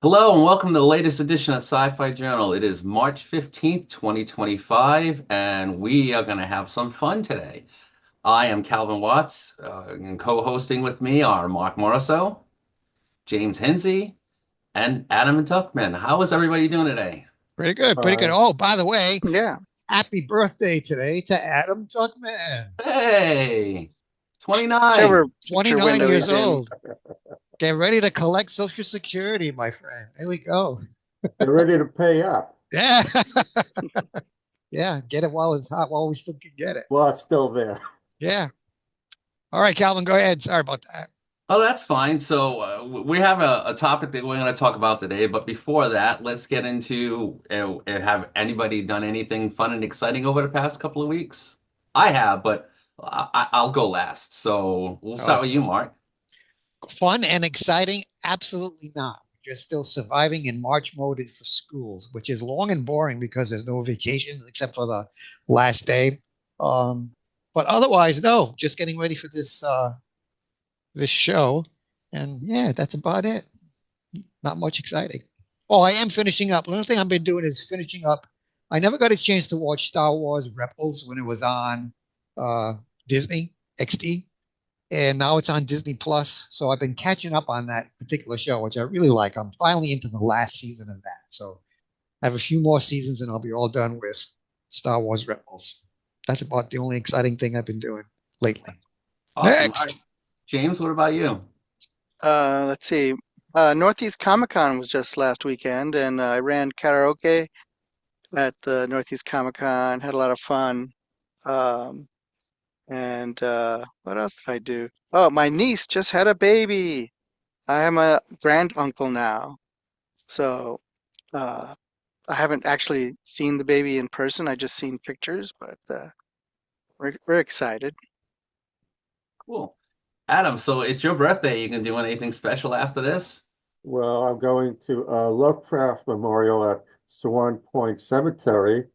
Hello and welcome to the latest edition of Sci-Fi Journal. It is March 15th, 2025, and we are going to have some fun today. I am Calvin Watts, and co-hosting with me are Mark Morriso, James Hensey, and Adam Tuckman. How is everybody doing today? Pretty good, pretty good. Fine. Oh, by the way, Yeah. happy birthday today to Adam Tuckman. Hey, Whichever 29. picture 29 window years he's in. old. Get ready to collect Social Security, my friend. There we go. They're ready to pay up. Yeah. Yeah, get it while it's hot, while we still can get it. Well, it's still there. Yeah. All right, Calvin, go ahead. Sorry about that. Oh, that's fine. So we have a topic that we're going to talk about today, but before that, let's get into have anybody done anything fun and exciting over the past couple of weeks? I have, but I'll go last. So we'll start Oh, with you, Mark. fun and exciting? Absolutely not. You're still surviving in March mode for schools, which is long and boring because there's no vacations except for the last day. Um, but otherwise, no, just getting ready for this show. And yeah, that's about it. Not much exciting. Oh, I am finishing up. The only thing I've been doing is finishing up. I never got a chance to watch Star Wars Rebels when it was on uh, Disney XD, and now it's on Disney Plus. So I've been catching up on that particular show, which I really like. I'm finally into the last season of that. So I have a few more seasons, and I'll be all done with Star Wars Rebels. That's about the only exciting thing I've been doing lately. Awesome. All right, Next. James, what about you? Let's see. Northeast Comic Con was just last weekend, and I ran karaoke at the Northeast Comic Con. Had a lot of fun. Um, and what else did I do? Oh, my niece just had a baby. I am a grand uncle now. So uh, I haven't actually seen the baby in person. I just seen pictures, but we're excited. Cool. Adam, so it's your birthday. You can do anything special after this? Well, I'm going to Lovecraft Memorial at Swan Point Cemetery.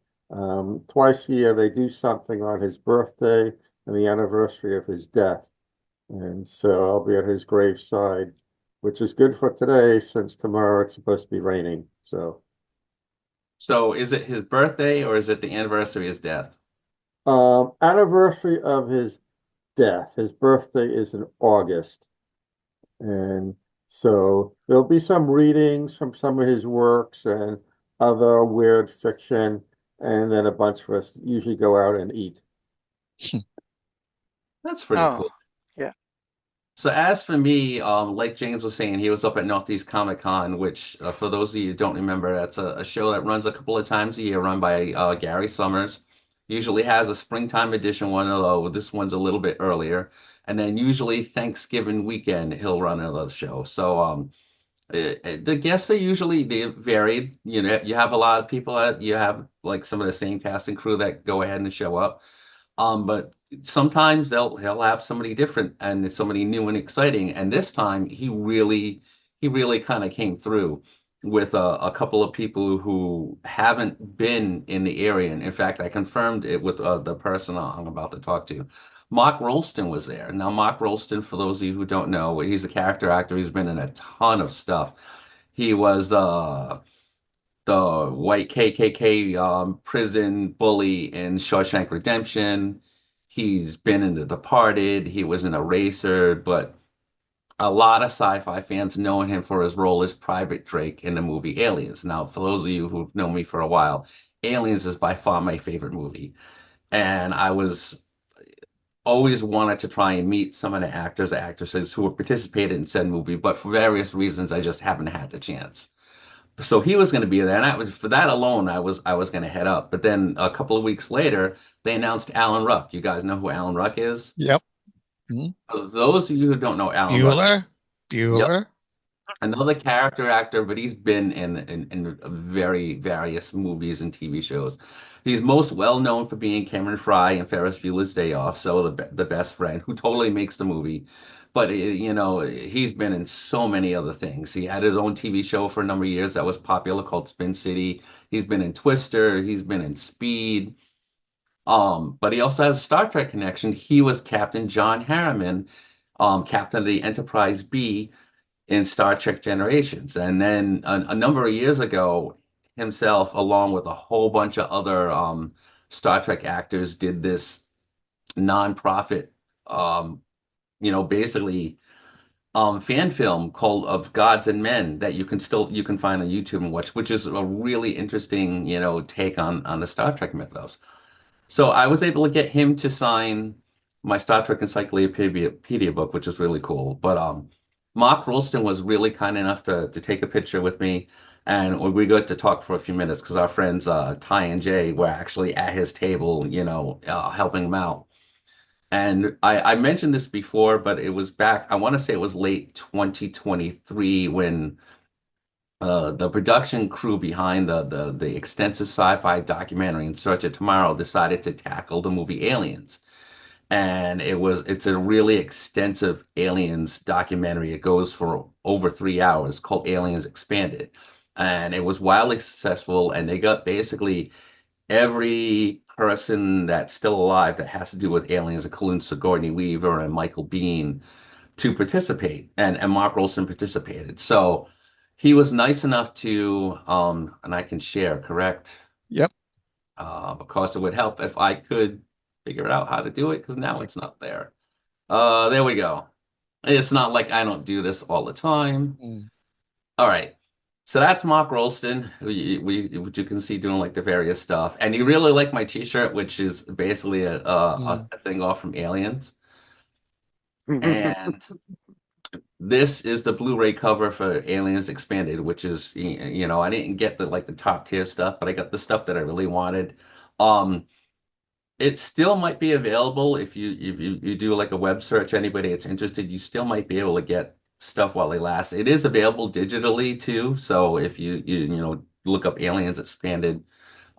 Twice a year, they do something on his birthday and the anniversary of his death. And so I'll be at his graveside, which is good for today since tomorrow it's supposed to be raining. So, So is it his birthday or is it the anniversary of his death? anniversary of his death. His birthday is in August. And so there'll be some readings from some of his works and other weird fiction, and then a bunch of us usually go out and eat. That's pretty Oh, cool. yeah. So as for me, like James was saying, he was up at Northeast Comic Con, which for those of you who don't remember, that's a show that runs a couple of times a year, run by Gary Summers. Usually has a springtime edition one, although this one's a little bit earlier. And then usually Thanksgiving weekend, he'll run another show. So the guests are usually they varied. You know, you have a lot of people that you have like some of the same cast and crew that go ahead and show up. But sometimes he'll have somebody different and somebody new and exciting. And this time he really kind of came through with a couple of people who haven't been in the area. And in fact, I confirmed it with the person I'm about to talk to. Mark Rolston was there. Now, Mark Rolston, for those of you who don't know, he's a character actor. He's been in a ton of stuff. He was the white KKK prison bully in Shawshank Redemption. He's been in The Departed. He was in Eraser, but a lot of sci-fi fans know him for his role as Private Drake in the movie Aliens. Now, for those of you who've known me for a while, Aliens is by far my favorite movie. And I was always wanted to try and meet some of the actors, actresses who have participated in said movie, but for various reasons, I just haven't had the chance. So he was going to be there, and I was for that alone, I was going to head up. But then a couple of weeks later, they announced Alan Ruck. You guys know who Alan Ruck is? Yep. Mhm. For those of you who don't know Alan Ruck, Bueller. yep, Bueller. another character actor, but he's been in very various movies and TV shows. He's most well known for being Cameron Fry in Ferris Bueller's Day Off, so the best friend who totally makes the movie. But you know, he's been in so many other things. He had his own TV show for a number of years that was popular called Spin City. He's been in Twister. He's been in Speed. But he also has a Star Trek connection. He was Captain John Harriman, captain of the Enterprise B in Star Trek Generations. And then a number of years ago, himself, along with a whole bunch of other Star Trek actors, did this nonprofit, um, basically fan film called Of Gods and Men that you can find on YouTube and watch, which is a really interesting, take on the Star Trek mythos. So I was able to get him to sign my Star Trek Encyclopedia book, which is really cool. But Mark Rolston was really kind enough to take a picture with me, and we got to talk for a few minutes because our friends Ty and Jay were actually at his table, helping him out. And I mentioned this before, but it was back, I want to say it was late 2023 when the production crew behind the extensive sci-fi documentary In Search of Tomorrow decided to tackle the movie Aliens. And it's a really extensive Aliens documentary. It goes for over 3 hours called Aliens Expanded. And it was wildly successful, and they got basically every person that's still alive that has to do with aliens, including Sigourney Weaver and Michael Biehn, to participate, and Mark Rolson participated. So he was nice enough to, and I can share, correct? Yep. Because it would help if I could figure out how to do it, because now it's not there. There we go. It's not like I don't do this all the time. Mm. All right. So that's Mark Rolston, which you can see doing like the various stuff. And he really liked my t-shirt, which is basically a thing off from Aliens. And this is the Blu-ray cover for Aliens Expanded, which is, I didn't get the top tier stuff, but I got the stuff that I really wanted. Um, it still might be available if you do like a web search. Anybody that's interested, you still might be able to get stuff while they last. It is available digitally too, so if you look up Aliens Expanded,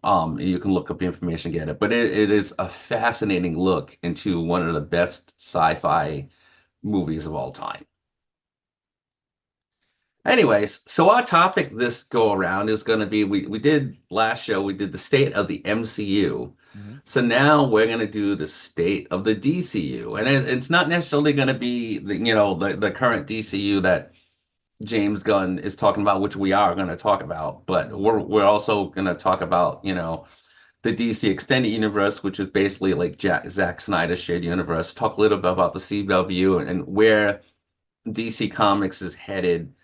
you can look up the information, get it. But it is a fascinating look into one of the best sci-fi movies of all time. Anyways, so our topic this go around is going to be we did last show, we did the state of the MCU. Mm-hmm. So now we're going to do the state of the DCU. And it's not necessarily going to be the current DCU that James Gunn is talking about, which we are going to talk about, but we're also going to talk about, the DC extended universe, which is basically like Zack Snyder's shared universe. Talk a little bit about the CW and where DC Comics is headed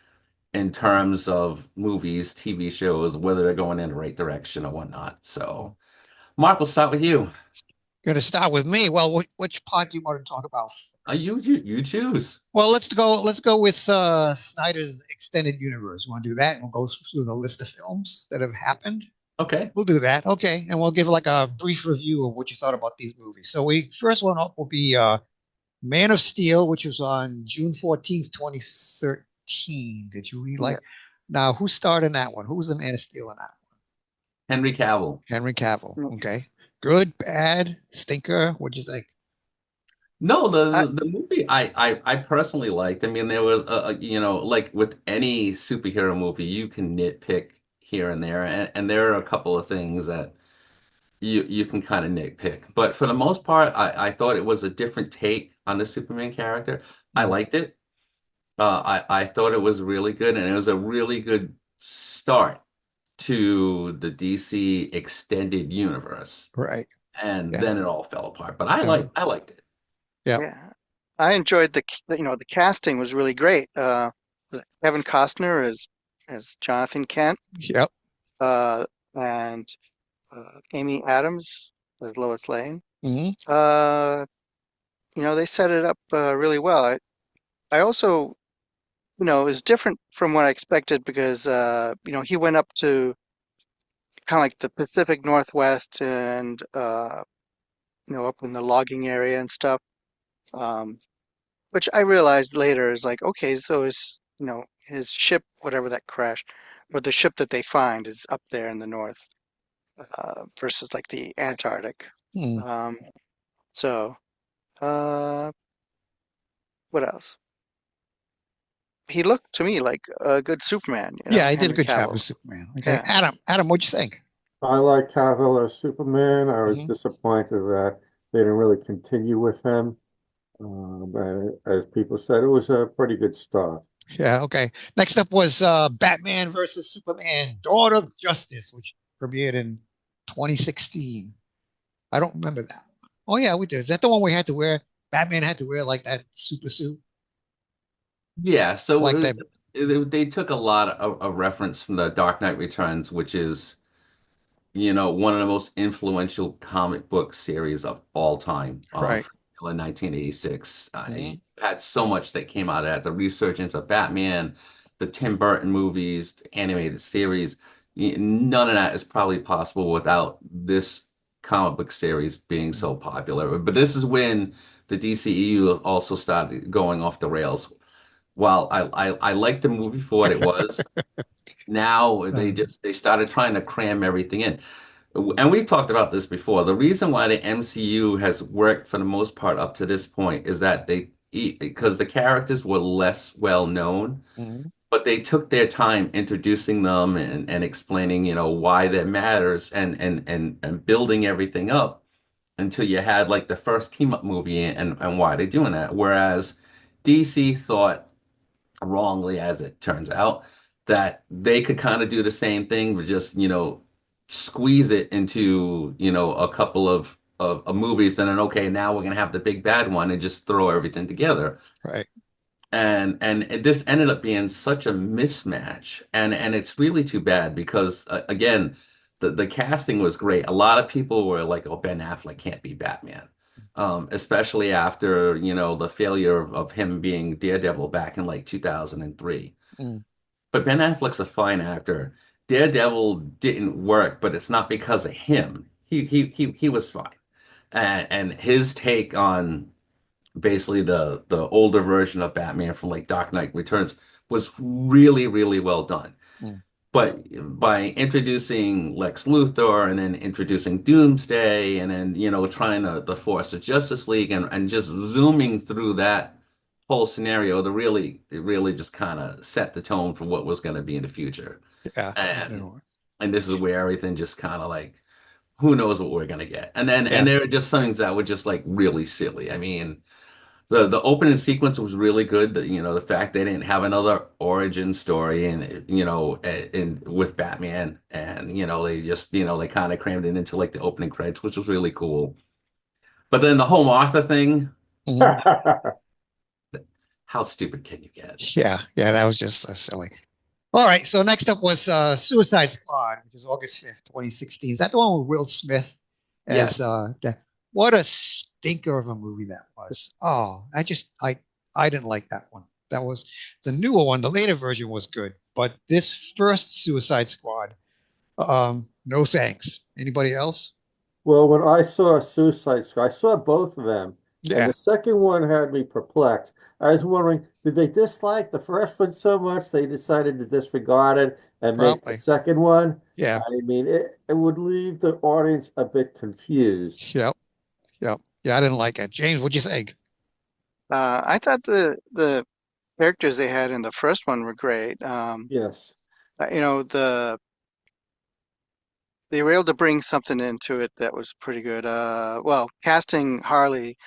in terms of movies, TV shows, whether they're going in the right direction or whatnot. So, Mark, we'll start with you. Going to start with me. Well, which part do you want to talk about first? You choose. Well, let's go. Let's go with Snyder's extended universe. Want to do that? And we'll go through the list of films that have happened. Okay. We'll do that. Okay, and we'll give like a brief review of what you thought about these movies. So we first one up will be Man of Steel, which was on June 14th, 2013. Did you read like? Yeah. Now, who starred in that one? Who was the Man of Steel in that one? Henry Cavill. Henry Cavill. Mm. Okay. Good, bad, stinker. What do you think? No, I, the movie I personally liked. I mean, there was like with any superhero movie, you can nitpick here and there, and there are a couple of things that you can kind of nitpick. But for the most part, I thought it was a different take on the Superman character. I Mm, liked it. I thought it was really good, and it was a really good start to the DC extended universe. right. And Yeah. then it all fell apart. But Yeah. I liked it. Yeah. yeah, I enjoyed the casting was really great. Was it Kevin Costner as Jonathan Kent, Yep. uh, and Amy Adams as Lois Lane. Hmm. Uh, they set it up really well. I also, it was different from what I expected because he went up to kind of like the Pacific Northwest and up in the logging area and stuff. Um, which I realized later is like, okay, so his ship, whatever that crashed, or the ship that they find is up there in the north, versus like the Antarctic. Mm. Um, so, uh, what else? He looked to me like a good Superman, Yeah, he did a Henry good job Cavill. as Superman. Okay. Yeah. Adam, what'd you think? I like Cavill as Superman. I was Hmm. disappointed that they didn't really continue with him. As people said, it was a pretty good start. Yeah, okay. Next up was Batman versus Superman, Dawn of Justice, which premiered in 2016. I don't remember that. Oh yeah, we did. Is that the one we had to wear? Batman had to wear like that super suit, Yeah, so like that. they took a lot of reference from the Dark Knight Returns, which is, one of the most influential comic book series of all time, Right. in 1986. Mhm. Had so much that came out of that. The resurgence of Batman, the Tim Burton movies, the animated series. None of that is probably possible without this comic book series being so popular. But this is when the DCEU also started going off the rails. While I liked the movie for what it was, now they started trying to cram everything in. And we've talked about this before. The reason why the MCU has worked for the most part up to this point is that because the characters were less well known, Mhm. but they took their time introducing them and explaining, why that matters and building everything up until you had like the first team up movie and why they're doing that. Whereas DC thought, wrongly as it turns out, that they could kind of do the same thing, but just, squeeze it into, a couple of movies, and then okay, now we're gonna have the big bad one and just throw everything together. Right. And this ended up being such a mismatch, and it's really too bad because again, the casting was great. A lot of people were like, "Oh, Ben Affleck can't be Batman," especially after the failure of him being Daredevil back in like 2003. Mm. But Ben Affleck's a fine actor. Daredevil didn't work, but it's not because of him. He was fine, and his take on basically the older version of Batman from like Dark Knight Returns was really, really well done. Mm. But by introducing Lex Luthor and then introducing Doomsday and then, trying the force of Justice League and just zooming through that whole scenario, it really just kind of set the tone for what was going to be in the future. Yeah. I And know. and this is where everything just kind of like, who knows what we're going to get. And Yeah. there are just some things that were just like really silly. I mean, the opening sequence was really good. The fact they didn't have another origin story and in with Batman, and they just they kind of crammed it into like the opening credits, which was really cool. But then the whole Martha thing, Mhm. how stupid can you get? Yeah. Yeah. That was just silly. All right. So next up was Suicide Squad, which is August 5th, 2016. Is that the one with Will Smith as Yes. what a stinker of a movie that was. Oh, I didn't like that one. That was the newer one. The later version was good, but this first Suicide Squad, no thanks. Anybody else? Well, when I saw Suicide Squad, I saw both of them, and Yeah, the second one had me perplexed. I was wondering, did they dislike the first one so much they decided to disregard it and make the probably. second one? Yeah. I mean, it would leave the audience a bit confused. Yep. Yep. Yeah, I didn't like it. James, what'd you think? I thought the characters they had in the first one were great. Yes. You know, they were able to bring something into it that was pretty good. Well, casting Harley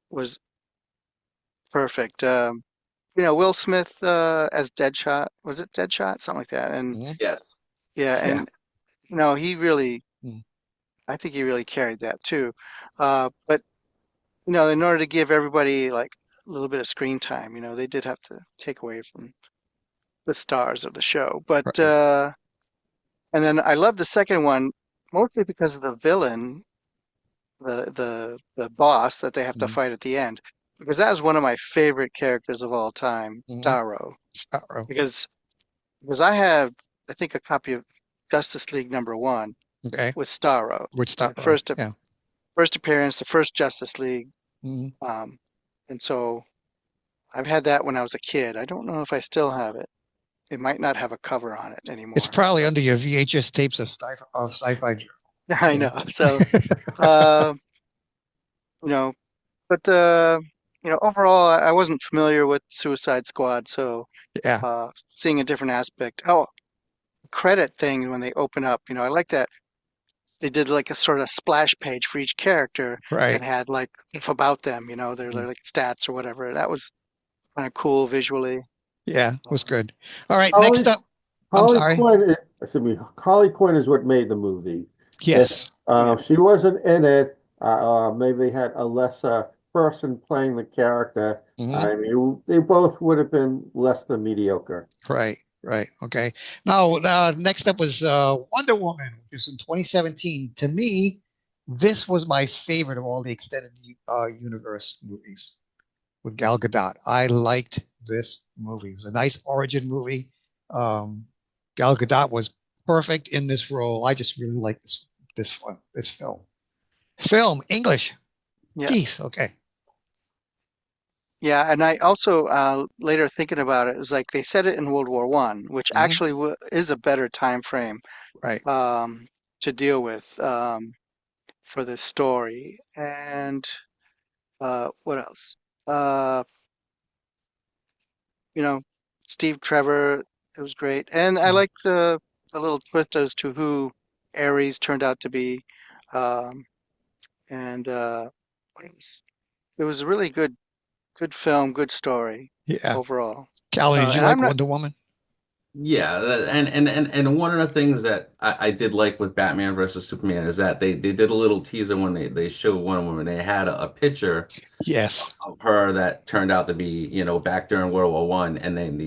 was perfect. Will Smith as Deadshot, was it Deadshot? Something like that. And Mhm. Yes. yeah, Yeah. and he really, Mm. I think he really carried that too. But in order to give everybody like a little bit of screen time, they did have to take away from the stars of the show. But Right. and then I love the second one mostly because of the villain, the boss that they have to Mm. fight at the end. Because that was one of my favorite characters of all time, Mm. Starro. Sorrow. Because I have, I think, a copy of Justice League #1 Okay. with Starro. Would The Sorrow. Yeah. first appearance, the first Justice League. Mm. Um, and so I've had that when I was a kid. I don't know if I still have it. It might not have a cover on it It's anymore, probably but under your VHS tapes of sci-fi. I Yeah. know. So, uh, you know, but overall, I wasn't familiar with Suicide Squad, so Yeah. seeing a different aspect. Oh, credit thing when they open up, I like that they did like a sort of splash page for each character that Right. had like if about them, their Mm. like stats or whatever. That was kind of cool visually. Yeah, it was good. All right, Harley next up. I'm Harley sorry. Quinn, excuse me, Harley Quinn is what made the movie. If Yes. Yeah. she wasn't in it, maybe they had a lesser person playing the character. Hmm. I mean, they both would have been less than mediocre. Right, right. Okay. Now, next up was Wonder Woman, which was in 2017. To me, this was my favorite of all the extended universe movies with Gal Gadot. I liked this movie. It was a nice origin movie. Um, Gal Gadot was perfect in this role. I just really like this film. Film English. Yeah. Jeez. Okay. Yeah, and I also later thinking about it, it was like they said it in World War One, which Hmm. actually is a better time frame Right. um, to deal with for this story. And what else? Uh, you know, Steve Trevor, it was great, and I Mm. like the little twist as to who Ares turned out to be. Um, and what else? It was a really good film, good story Yeah. overall. Callie, did you And like I'm not, Wonder Woman? Yeah, and one of the things that I did like with Batman versus Superman is that they did a little teaser when they showed Wonder Woman. They had a picture Yes. of her that turned out to be, back during World War One, and then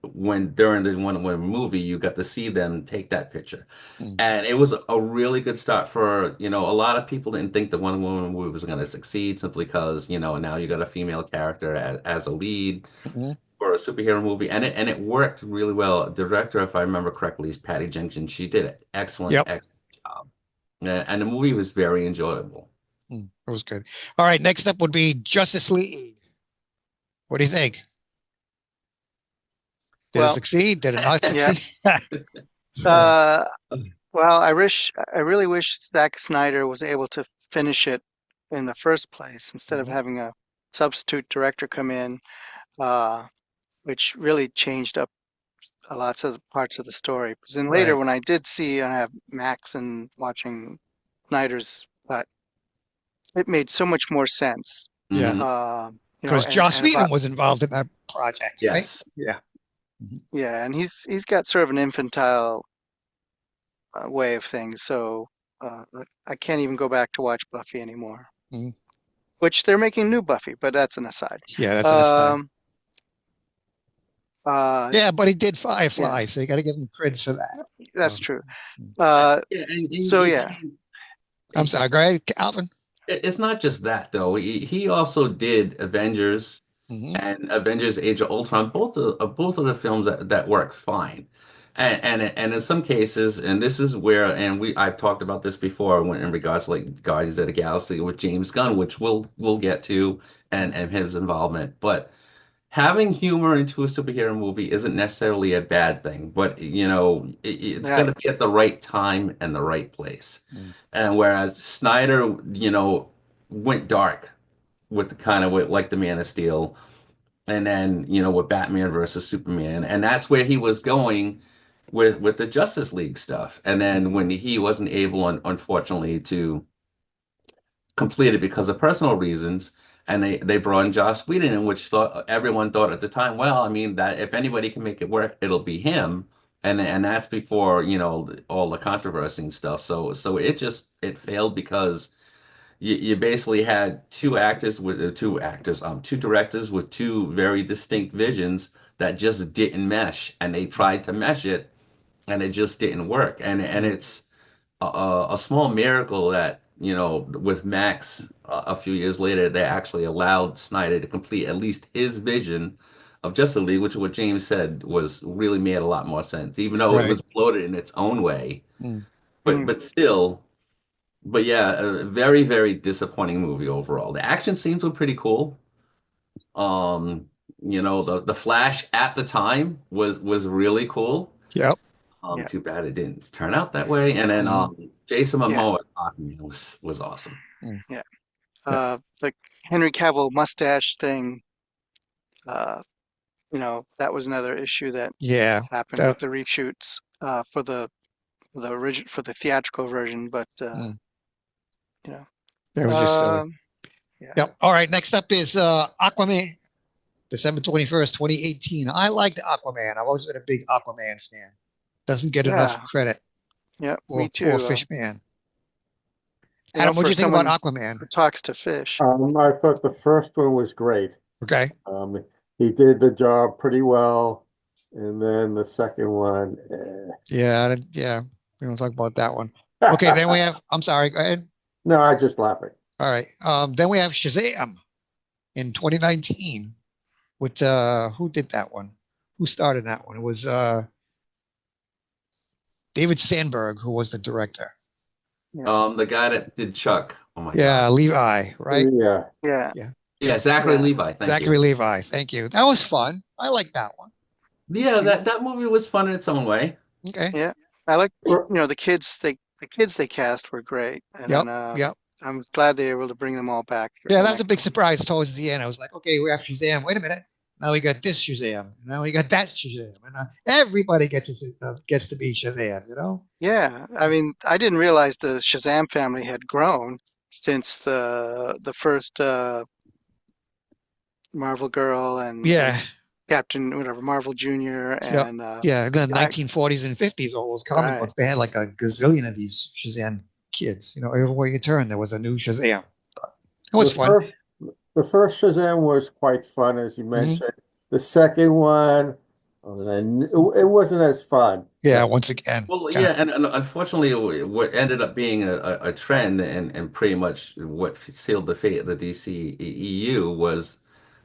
when during the Wonder Woman movie, you got to see them take that picture, Mm. and it was a really good start for, a lot of people didn't think the Wonder Woman movie was going to succeed simply because, now you got a female character as a lead Mhm. for a superhero movie, and it worked really well. The director, if I remember correctly, is Patty Jenkins. She did an Yep. excellent job, and the movie was very enjoyable. It was good. All right, next up would be Justice League. What do you think? Did it well, succeed? Did it not yeah. succeed? Uh, Uh, well, I really wish Zack Snyder was able to finish it in the first place instead of mhm. having a substitute director come in, uh, which really changed up a lot of parts of the story. Because then later, Right. when I did see and I have Max and watching Snyder's cut, it made so much more sense. Yeah. Hmm. Because Joss And Whedon about was involved in that project, right? Yes. Yeah. Mhm. yeah, and he's got sort of an infantile way of things, so I can't even go back to watch Buffy anymore. Mhm. Which they're making new Buffy, but that's an aside. Yeah, that's an aside. Um, uh, Yeah, but he did yeah, Firefly, so you got to give him creds for that. that's So, true. mm. Yeah, So yeah, I'm sorry. Go ahead, Alvin. it's not just that though. He also did Avengers Hmm. and Avengers: Age of Ultron, both of the films that work fine. And in some cases, and this is where, and I've talked about this before when in regards to like Guardians of the Galaxy with James Gunn, which we'll get to, and his involvement. But having humor into a superhero movie isn't necessarily a bad thing, but it's got right. to be at the right time and the right place. Mm. And whereas Snyder, went dark with the kind of with, like the Man of Steel, and then with Batman versus Superman, and that's where he was going with the Justice League stuff. And then when he wasn't able, unfortunately, to complete it because of personal reasons, and they brought in Joss Whedon, in which everyone thought at the time, well, I mean that if anybody can make it work, it'll be him. And that's before all the controversy and stuff. So it failed because you basically had two directors with two very distinct visions that just didn't mesh, and they tried to mesh it, and it just didn't work. And Mm. it's a small miracle that with Max a few years later they actually allowed Snyder to complete at least his vision of Justice League, which what James said was really made a lot more sense, even though it Right. was bloated in its own way. Mm. But Mm, but still, but yeah, a very, very disappointing movie overall. The action scenes were pretty cool. Um, the Flash at the time was really cool. Yep. yeah, Too bad it didn't turn out that way. And then Mm. Jason yeah, Momoa talking was awesome. Mm. yeah. Yeah. The Henry Cavill mustache thing, uh, that was another issue that Yeah. happened That, with the reshoots for the theatrical version, but mm. you know, That was just silly. um, yeah, Yep. All right. Next up is Aquaman, December 21st, 2018. I liked Aquaman. I've always been a big Aquaman fan. Doesn't get enough Yeah, credit. yeah, me Poor too. fish man. Adam, what do For you think about someone Aquaman? who talks to fish. I thought the first one was great. Okay. Um, he did the job pretty well, and then the second one, Yeah. We don't talk about that one. Okay, then we have, I'm sorry, go ahead. no, I just laughing. All right. Then we have Shazam in 2019 with who did that one? Who started that one? It was David Sandberg, who was the director. Yeah, The guy that did Chuck. Oh my Yeah, God. Levi, right? Yeah. yeah, Yeah. Yeah, Zachary yeah, Levi. Thank you. Zachary Levi. Thank you. That was fun. I like that one. It was Yeah, cute. that movie was fun in its own way. Okay. yeah. I like Well, the kids they cast were great, Yep. and Yep. I'm glad they were able to bring them all back for Yeah, the that was a next big one. surprise towards the end. I was like, okay, we have Shazam. Wait a minute. Now we got this Shazam. Now we got that Shazam. And everybody gets to be Shazam, you know? Yeah, I mean, I didn't realize the Shazam family had grown since the first Marvel Girl and Yeah. Captain whatever Marvel Junior Yep. and Yeah. The I 1940s and 50s, all those comic right. books, they had like a gazillion of these Shazam kids. You know, everywhere you turn, there was a new Shazam. It the was fun. first the first Shazam was quite fun, as you Hmm. mentioned. The second one, then it wasn't as fun. Yeah. That's Once again, Well, kind yeah, of. and unfortunately, what ended up being a trend and pretty much what sealed the fate of the DC EU was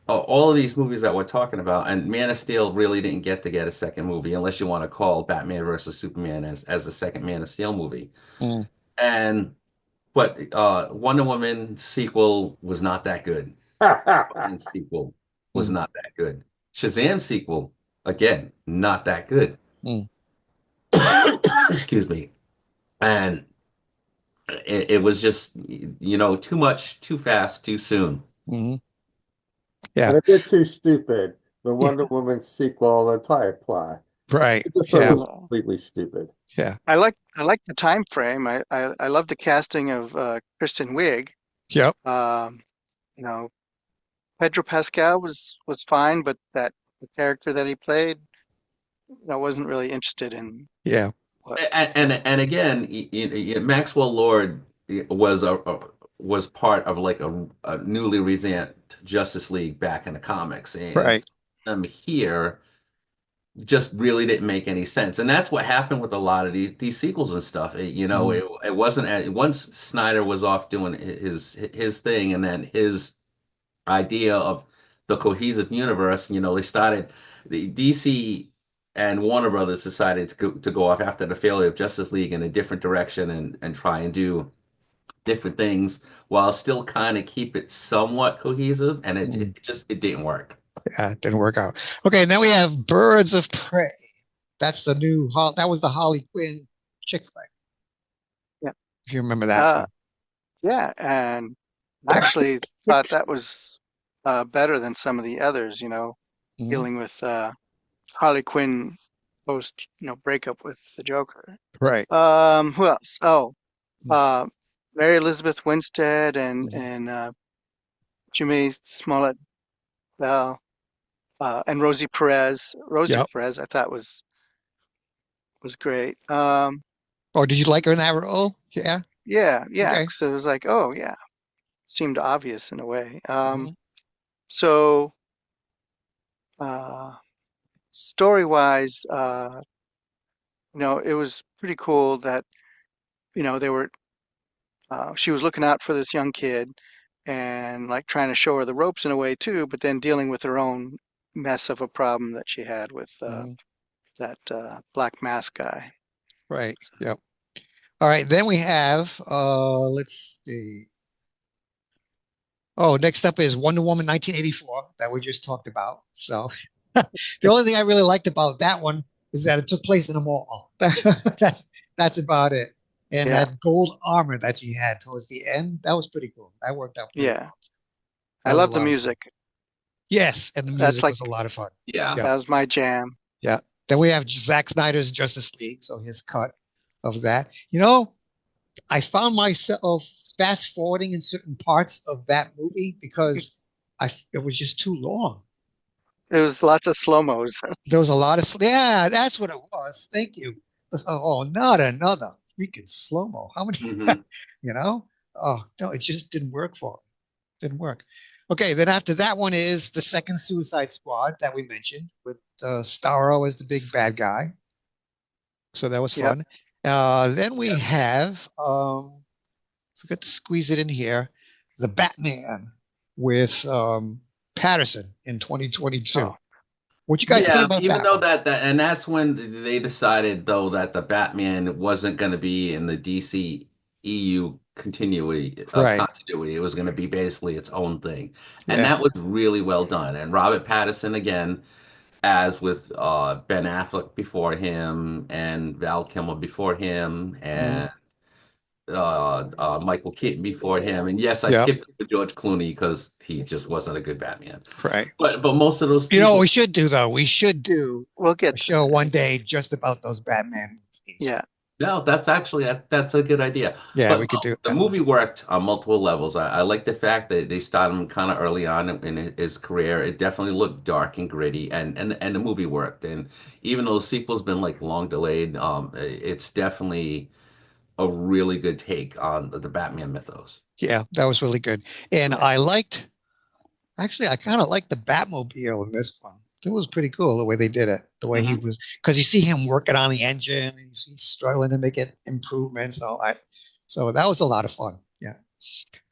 all of these movies that we're talking about. And Man of Steel really didn't get a second movie, unless you want to call Batman versus Superman as the second Man of Steel movie. Mm, And but Wonder Woman sequel was not that good. right. Aquaman sequel was mm, not that good. Shazam sequel, again, not that good. mm, Excuse me. And it was just, too much, too fast, too soon. mm. Yeah. And a bit too stupid. The Yeah. Wonder Woman sequel, the entire plot. Right. I just thought it Yeah. was Yeah. completely stupid. Yeah. I like the time frame. I love the casting of Kristen Wiig. Yep. Um, you know, Pedro Pascal was fine, but that the character that he played, I wasn't really interested in Yeah. what. And again, Maxwell Lord was part of like a newly revamped Justice League back in the comics, and Right. here just really didn't make any sense. And that's what happened with a lot of these sequels and stuff. Mm, It wasn't once Snyder was off doing his thing, and then his idea of the cohesive universe, they started the DC and Warner Brothers decided to go off after the failure of Justice League in a different direction and try and do different things while still kind of keep it somewhat cohesive, and it, mm. it just it didn't work. Yeah. It didn't work out. Okay. Now we have Birds of Prey. That's the new, that was the Harley Quinn chick flick, Yeah. if you remember that Uh, one. yeah, and I actually thought that was better than some of the others. Mhm. Dealing with Harley Quinn post, breakup with the Joker. Right. Who else? Oh, uh, Mary Elizabeth Winstead and Mhm. and Jimmy Smollett Bell and Rosie Perez. Rosie Yep. Perez, I thought was great. Oh, did you like her in that role? Yeah. Yeah, yeah. Okay. So it was like, oh yeah, seemed obvious in a way. Mhm. So uh, story-wise, it was pretty cool that they were. She was looking out for this young kid and like trying to show her the ropes in a way too, but then dealing with her own mess of a problem that she had with Mhm. that Black Mask guy. Right. Yep. All right. Then we have, let's see. Oh, next up is Wonder Woman 1984 that we just talked about. So the only thing I really liked about that one is that it took place in a mall. That's about it. And Yeah, that gold armor that she had towards the end, that was pretty cool. That worked out pretty yeah. well. I That was a love the lot of fun. music. Yes, and the That's music like was a lot of fun. Yeah. Yeah, that was my jam. yeah. Then we have Zack Snyder's Justice League, so his cut of that. You know, I found myself fast forwarding in certain parts of that movie because it was just too long. It was lots of slow-mos. There was a lot of, yeah, that's what it was. Thank you. Oh, not another freaking slow-mo. How many, Hmm. you know? Oh, no, it just didn't work for him. Didn't work. Okay, then after that one is the second Suicide Squad that we mentioned with Starro as the big bad guy. So that was Yep. fun. Then we have, forgot to squeeze it in here, the Batman with Patterson in 2022. Oh, What you guys think Yeah, about even that though one? that and that's when they decided though that the Batman wasn't going to be in the DC EU Right. continuity. It was going to be basically its own thing, and Yeah. that was really well done. And Robert Pattinson again, as with Ben Affleck before him, and Val Kilmer before him, Mhm. and Michael Keaton before him. And yes, I Yep. skipped over George Clooney because he just wasn't a good Batman. Right. But most of those You know what people. we should do though? We should do we'll a get show there. one day just about those Batman movies. Yeah. No, that's actually that's a good idea. Yeah, But we could do the that. movie worked on multiple levels. I like the fact that they started him kind of early on in his career. It definitely looked dark and gritty, and the movie worked. And even though the sequel's been like long delayed, it's definitely a really good take on the Batman mythos. Yeah, that was really good. And Yeah. I liked, actually, I kind of liked the Batmobile in this one. It was pretty cool the way they did it, the way he Hmm. was, because you see him working on the engine and he's struggling to make it improvements. So that was a lot of fun. Yeah.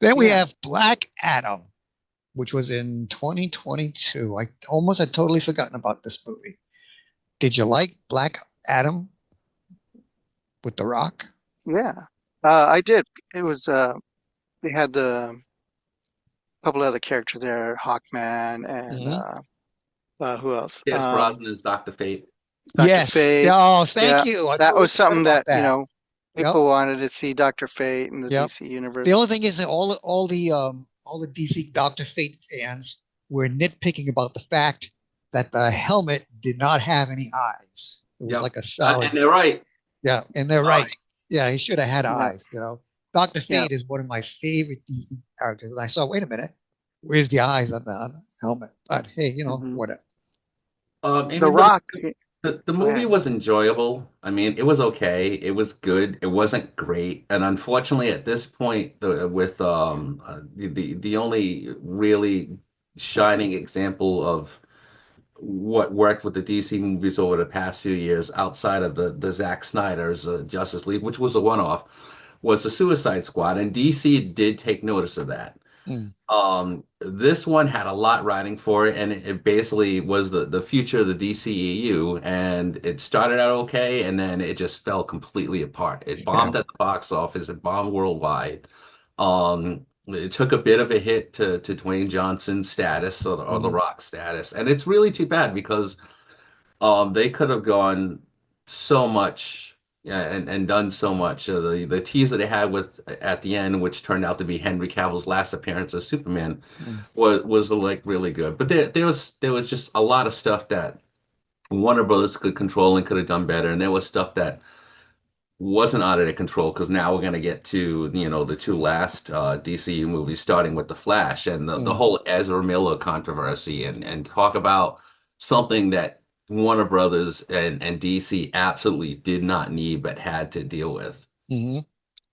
Then we Yeah. have Black Adam, which was in 2022. I almost had totally forgotten about this movie. Did you like Black Adam with The Rock? Yeah. I did. It was they had the couple other characters there, Hawkman and Hmm. who else? Yes, Brosnan is Dr. Fate. Dr. Yes. Fate. Oh, thank Yeah. you. I That totally was forgot something about that, that. Yep. people wanted to see Dr. Fate in the Yep. DC The universe. only thing is that all the DC Doctor Fate fans were nitpicking about the fact that the helmet did not have any eyes. It was Yep, like a solid. and they're right. Yeah, and they're right. Yeah, he should have had Yeah. eyes. Doctor Yeah. Fate is one of my favorite DC characters, and I saw. Wait a minute, where's the eyes on the helmet? But hey, Hmm. whatever. The Even though Rock. the Go movie ahead. was enjoyable. I mean, it was okay. It was good. It wasn't great. And unfortunately, at this point, with the only really shining example of what worked with the DC movies over the past few years, outside of the Zack Snyder's Justice League, which was a one-off, was the Suicide Squad, and DC did take notice of that. Mm, This one had a lot riding for it, and it basically was the future of the DCEU, and it started out okay, and then it just fell completely apart. It yeah. bombed at the box office, it bombed worldwide. It took a bit of a hit to Dwayne Johnson's status or the Hmm. Rock status, and it's really too bad because they could have gone so much, yeah, and done so much. The teaser they had with at the end, which turned out to be Henry Cavill's last appearance as Superman, Mm, was like really good. But there was just a lot of stuff that Warner Brothers could control and could have done better, and there was stuff that wasn't out of their control because now we're gonna get to the two last DCU movies, starting with the Flash and the mm, whole Ezra Miller controversy, and talk about something that Warner Brothers and DC absolutely did not need but had to deal with. hmm.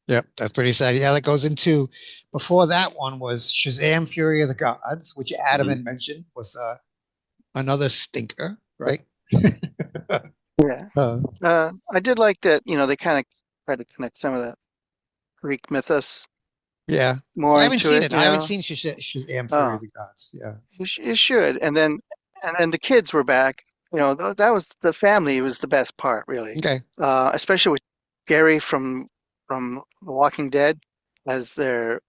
Yep, that's pretty sad. Yeah, that goes into before that one was Shazam: Fury of the Gods, which Adam Mhm. had mentioned was another stinker, right? Yeah. Uh, I did like that, they kind of tried to connect some of that Greek mythos yeah. I more haven't into seen it, it. I haven't seen Shazam: Fury Oh, of the Gods. Yeah. you should. And then the kids were back. That was the family was the best part, really. Okay. Especially with Gary from The Walking Dead as their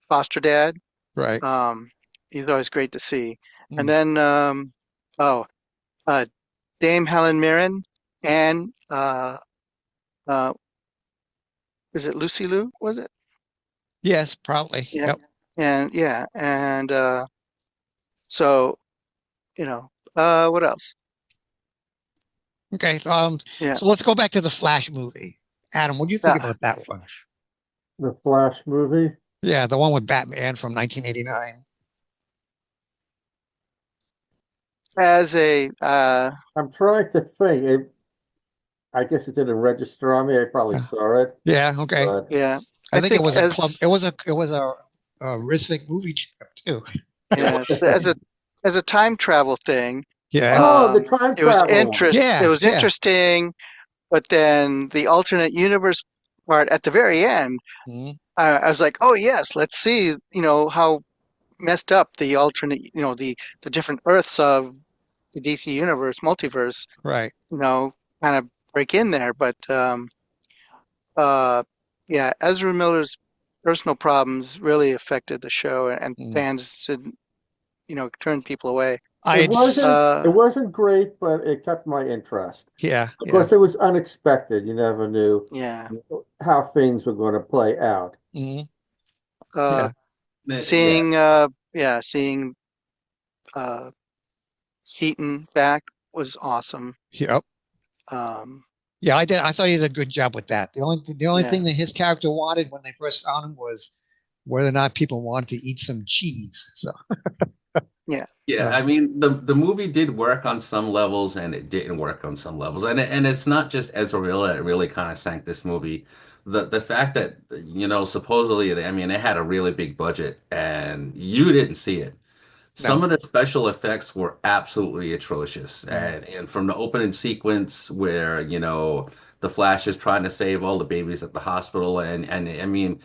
foster dad. Right. Um, he's always great to see. And Mm. then oh, uh, Dame Helen Mirren and uh, is it Lucy Liu? Was it? Yes, probably. Yeah. Yep. And yeah, and so what else? Okay. Yeah. So let's go back to the Flash movie. Adam, what do you think Ah, about that one? Flash. The Flash movie. Yeah, the one with Batman from 1989. as a I'm trying to think. I guess it didn't register on me. I probably Yeah. saw it, Yeah, okay. but yeah, I I think it think was a club. as It was a Rissvik movie trip too. yes, as a time travel thing, Yeah. oh, the um, time travel one. it Yeah, was yeah. interesting, but then the alternate universe part at the very end, Mhm. I was like, oh yes, let's see, how messed up the alternate, the different Earths of the DC universe, multiverse, Right. you know, kind of break in there. But uh, yeah, Ezra Miller's personal problems really affected the show, and Mm. fans should, turn people away. I It had, wasn't it Uh, wasn't great, but it kept my interest. yeah, Of yeah. course, it was unexpected. You never knew yeah, how things were going to play out. Mhm. uh, Yeah. Yeah. seeing uh, Keaton back was awesome. Yep. Um, Yeah, I did. I thought he did a good job with that. The only yeah, thing that his character wanted when they first found him was whether or not people wanted to eat some cheese. So, yeah, Yeah, uh, I mean the movie did work on some levels and it didn't work on some levels. And it's not just Ezra Miller that really kind of sank this movie. The fact that supposedly I mean they had a really big budget and you didn't see it. Some no. of the special effects were absolutely atrocious. Mm, And from the opening sequence where, the Flash is trying to save all the babies at the hospital and I mean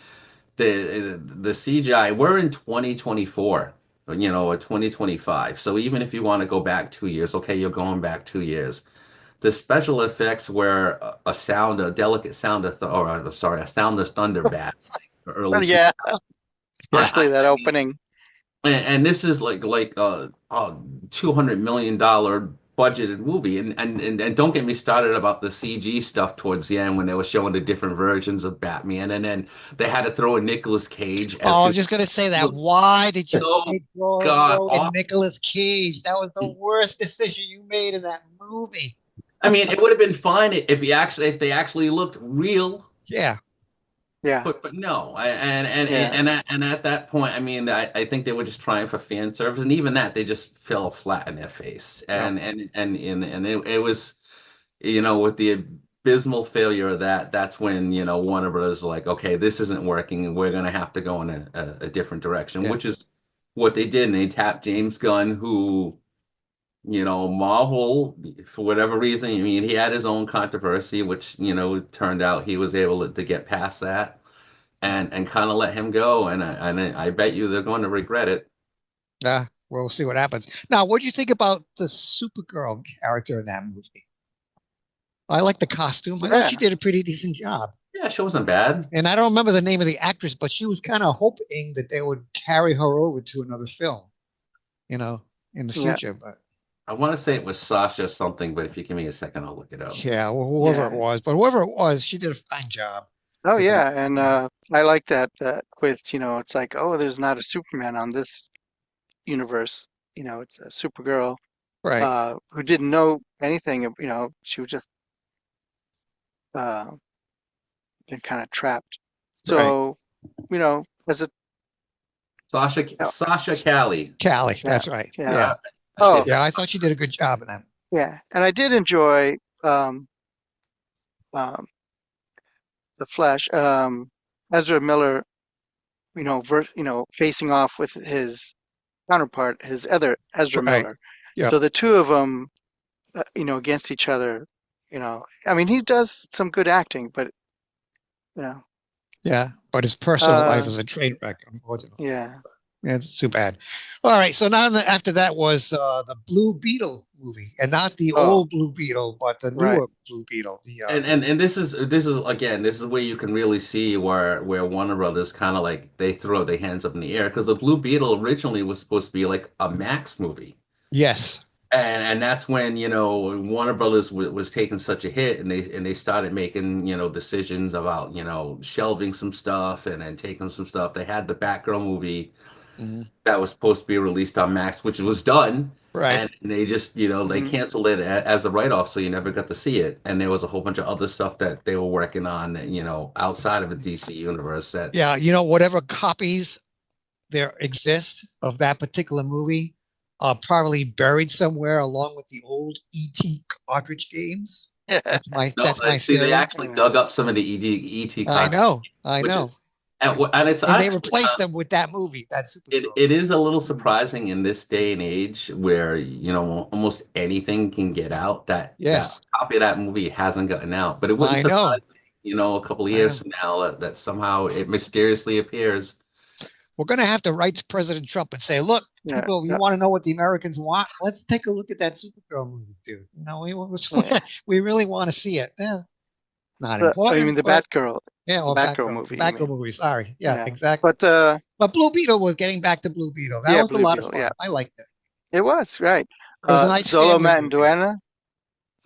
the CGI, we're in 2024, or 2025. So even if you want to go back 2 years, okay, you're going back 2 years. The special effects were a delicate sound of, or I'm sorry, a sound of thunder bad, like early two. yeah. yeah. Especially that I mean, opening. and this is like a $200 million budgeted movie, and don't get me started about the CG stuff towards the end when they were showing the different versions of Batman, and then they had to throw in Nicolas Cage as Oh, I Superman. was just gonna say It that. was Why did you so make Bro god throw in awful. Nicolas Cage? That was the worst decision you made in that movie. I mean, it would have been fine if they actually looked real. Yeah, Yeah, But no, yeah, and at that point, I mean, I think they were just trying for fan service, and even that, they just fell flat in their face, yep, and it was, with the abysmal failure of that, that's when Warner Brothers is like, okay, this isn't working, and we're gonna have to go in a different direction, yeah, which is what they did, and they tapped James Gunn, who Marvel, for whatever reason, I mean, he had his own controversy, which it turned out he was able to get past that yeah. and kind of let him go. And I bet you they're going to regret it. Yeah, we'll see what happens. Now, what do you think about the Supergirl character in that movie? I like the costume. I thought she yeah. did a pretty decent job. Yeah, she wasn't bad. And I don't remember the name of the actress, but she was kind of hoping that they would carry her over to another film, you know, in the Yeah, future. But I want to say it was Sasha something, but if you give me a second, I'll look it up. yeah, whoever it yeah. was, but whoever it was, she did a fine job Oh, with that. yeah. And Yeah, I like that twist. It's like, oh, there's not a Superman on this universe. It's a Supergirl right, who didn't know anything. She was just uh, been kind of trapped. right. So, as a uh, Sasha Cali. Callie, yeah, that's right. yeah. Yeah, I Oh, say yeah. I thought she did a good job in that. yeah. And I did enjoy um, um, the Flash. Ezra Miller, facing off with his counterpart, his other Ezra Right. Miller. Yep. So the two of them, against each other, I mean, he does some good acting, but you know, Yeah. But his personal life uh, is a train wreck, unfortunately. yeah, Yeah, it's too bad. All right. So now after that was the Blue Beetle movie, and not the oh, old Blue Beetle, but the right, newer Blue Beetle. The and this is again, this is where you can really see where Warner Brothers kind of like they throw their hands up in the air because the Blue Beetle originally was supposed to be like a Max movie. yes, And that's when Warner Brothers was taking such a hit, and they started making decisions about shelving some stuff and then taking some stuff. They had the Batgirl movie mhm, that was supposed to be released on Max, which was done, right. and they just they hmm canceled it as a write-off, so you never got to see it. And there was a whole bunch of other stuff that they were working on, outside of the DC universe that Yeah, whatever copies there exist of that particular movie, probably buried somewhere along with the old ET cartridge games. No, That's my see, they theory. actually dug up some of the ET I cartridges, know, I which know. is, and it's And they actually replaced them with that movie, that it, Supergirl it is a little movie. surprising in this day and age where, almost anything can get out that Yes, copy of that movie hasn't gotten out. But it wouldn't I know, surprise me, a couple of I years know. from now that somehow it mysteriously appears. We're going to have to write to President Trump and say, look, Yeah, people, you yeah, want to know what the Americans want? Let's take a look at that Supergirl movie, dude. yeah. We really want to see it. Yeah, not Oh, you important, mean the but Batgirl, yeah, the or Batgirl Batgirl, the movie? You Batgirl mean? movie. Sorry. Yeah, Yeah, exactly. but But Blue Beetle was getting back to Blue Beetle. That yeah, was a Blue lot of Beetle. Yeah, fun. I liked it. it was right. It was a nice Zolo family movie. Manduena.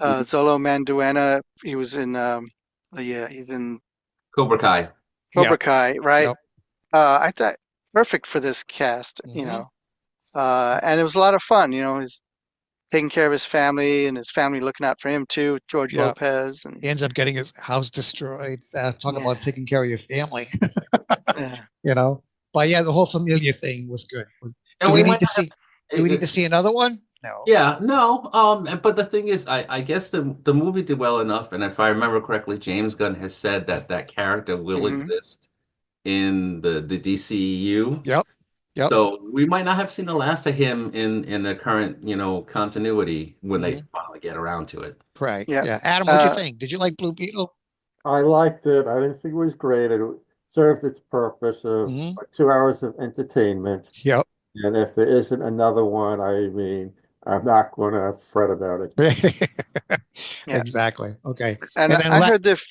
Mhm. Zolo Manduena. He was in. Yeah, he's in Cobra Kai. Yep. Cobra Kai, right? Yep. I thought perfect for this cast. Hmm. And it was a lot of fun. He's taking care of his family and his family looking out for him too. George Yep. Lopez and He ends up getting his house destroyed. Talk yeah, about taking care of your family, yeah. you know. But yeah, the whole familiar thing was good. And Do we we need might to not see? Do we need to see another one? No. Yeah, no. But the thing is, I guess the movie did well enough, and if I remember correctly, James Gunn has said that that character will Hmm. exist in the DCEU. Yep. Yep. So we might not have seen the last of him in the current, continuity when they Hmm. finally get around to it. Right. Yeah. Yeah. Adam, what'd you Uh, think? Did you like Blue Beetle? I liked it. I didn't think it was great. It served its purpose of Hmm. 2 hours of entertainment. Yep. And if there isn't another one, I mean, I'm not going to fret about it. yeah. Exactly. Okay. And And then I heard if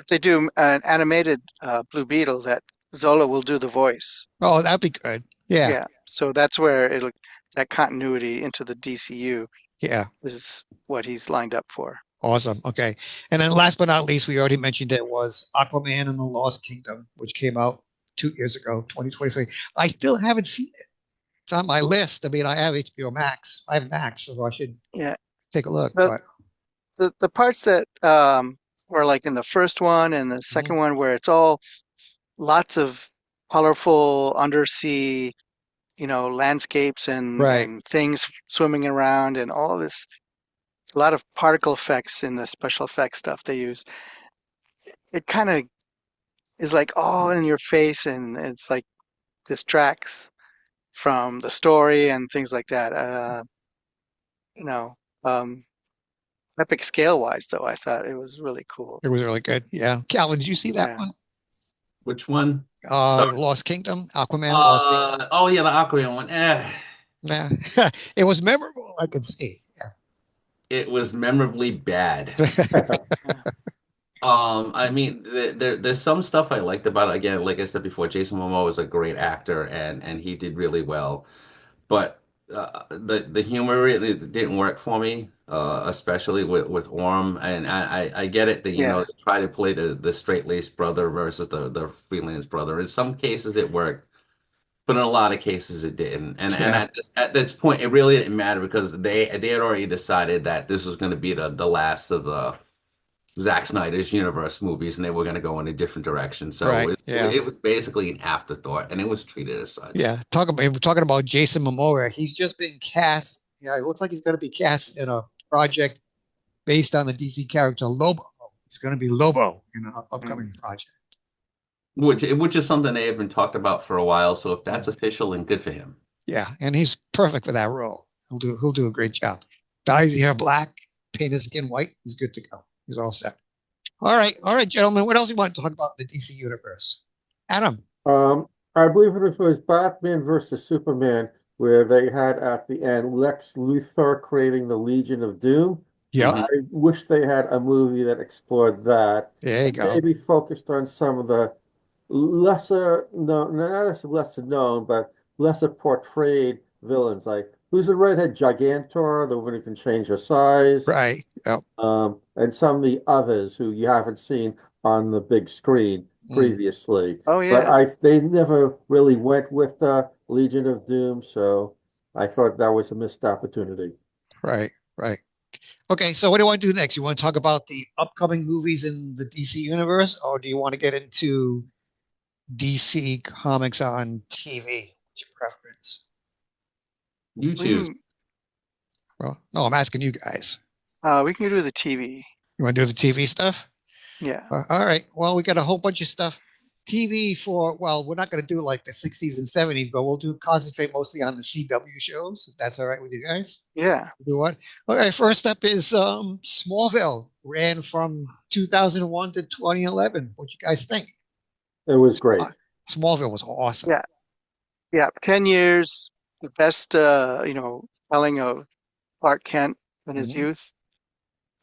they do an animated Blue Beetle, that Zola will do the voice. oh, that'd be good. Yeah. Yeah. So that's where that continuity into the DCU Yeah. is what he's lined up for. Awesome. Okay. And then last but not least, we already mentioned it was Aquaman and the Lost Kingdom, which came out 2 years ago, 2023. I still haven't seen it. It's on my list. I mean, I have HBO Max. I have Max, so I should Yeah. take a look. The But the parts that were like in the first one and the mhm, second one where it's all lots of colorful undersea, landscapes right. and things swimming around and all this, a lot of particle effects in the special effects stuff they use. It kind of is like all in your face and it's like distracts from the story and things like that. You know, um, epic scale wise though, I thought it was really cool. It was really good. Yeah. Calvin, did you see that Yeah. one? Which one? Sorry. Lost Kingdom, Aquaman, Lost Kingdom. Oh yeah, the Aquaman one. Yeah. It was memorable, I could see. It was memorably bad. Yeah. Yeah. I mean, there's some stuff I liked about it. Again, like I said before, Jason Momoa was a great actor, and he did really well. But the humor really didn't work for me, especially with Orm. And I get it that Yeah. they try to play the straight-laced brother versus the freelance brother. In some cases it worked, but in a lot of cases it didn't. And Yeah. at this point, it really didn't matter because they had already decided that this was going to be the last of the Zack Snyder's universe movies, and they were going to go in a different direction. So Right. Yeah. it was basically an afterthought, and it was treated as such. Yeah. We're talking about Jason Momoa. He's just been cast. Yeah, it looks like he's going to be cast in a project based on the DC character Lobo. He's going to be Lobo in an Mm. upcoming project. Which is something they have been talked about for a while. So if Yeah. that's official, then good for him. Yeah, and he's perfect for that role. He'll do a great job. Dyes his hair black, paint his skin white. He's good to go. He's all set. All right, gentlemen. What else you want to talk about in the DC universe? Adam. Um, I believe it was Batman versus Superman, where they had at the end Lex Luthor creating the Legion of Doom. Yep. I Hmm. wish they had a movie that explored that There you and go. maybe focused on some of the lesser known, not as lesser known, but lesser portrayed villains. Like who's the redhead Gigantor, the woman who can change her size, Right. Yep. and some of the others who you haven't seen on the big screen Mm, previously. Oh But yeah. they never really went with the Legion of Doom, so I thought that was a missed opportunity. right. Right. Okay. So what do you want to do next? You want to talk about the upcoming movies in the DC universe, or do you want to get into DC comics on TV? What's your preference? You We choose. Well, no, I'm asking you guys. We can do the TV. You want to do the TV stuff? Yeah. All right. Well, we got a whole bunch of stuff. TV for, well, we're not going to do like the 60s and 70s, but we'll do concentrate mostly on the CW shows, if that's all right with you guys. Yeah. Do what? All right. First up is Smallville. Ran from 2001 to 2011. What you guys think? It was Uh, great. Smallville was awesome. Yeah. Yeah. 10 years, the best, telling of Clark Kent in his Mhm. youth.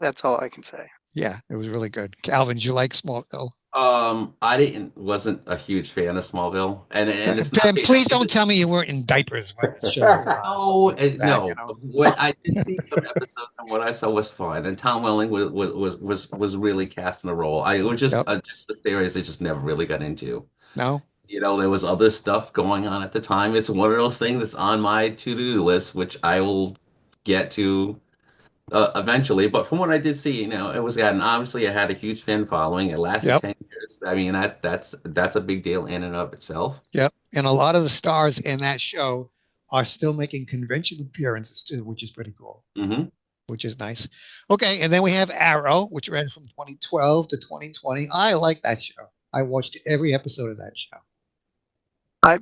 That's all I can say. Yeah, it was really good. Calvin, did you like Smallville? I didn't wasn't a huge fan of Smallville, and it's not And please don't it's tell me you weren't in diapers when the show was no, something like that, you no. know? What I did see some episodes, and what I saw was fun, and Tom Welling was really casting a role. I it was Yep. just the series I just never really got into. No? You know, there was other stuff going on at the time. It's one of those things that's on my to-do list, which I will get to eventually. But from what I did see, it was and obviously it had a huge fan following. It lasted Yep. 10 years. I mean, that's a big deal in and of itself. Yep. And a lot of the stars in that show are still making convention appearances too, which is pretty cool, Hmm. which is nice. Okay. And then we have Arrow, which ran from 2012 to 2020. I like that show. I watched every episode of that show. I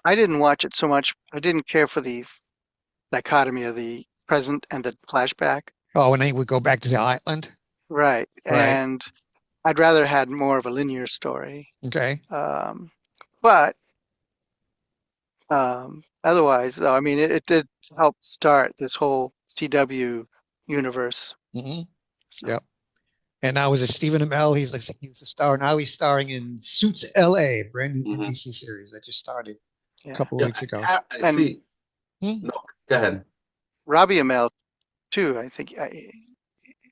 I didn't watch it so much. I didn't care for the dichotomy of the present and the flashback. Oh, and then we go back to the island. Right. Right. And I'd rather had more of a linear story. Okay. Um, but otherwise, though, I mean, it did help start this whole CW universe. Hmm. So, Yep. And now is it Stephen Amell? He's a star. Now he's starring in Suits LA, brand new Hmm. NBC series that just started a yeah. couple of Yeah, weeks ago. I And see. Hmm? No, go ahead. Robbie Amell, too. I think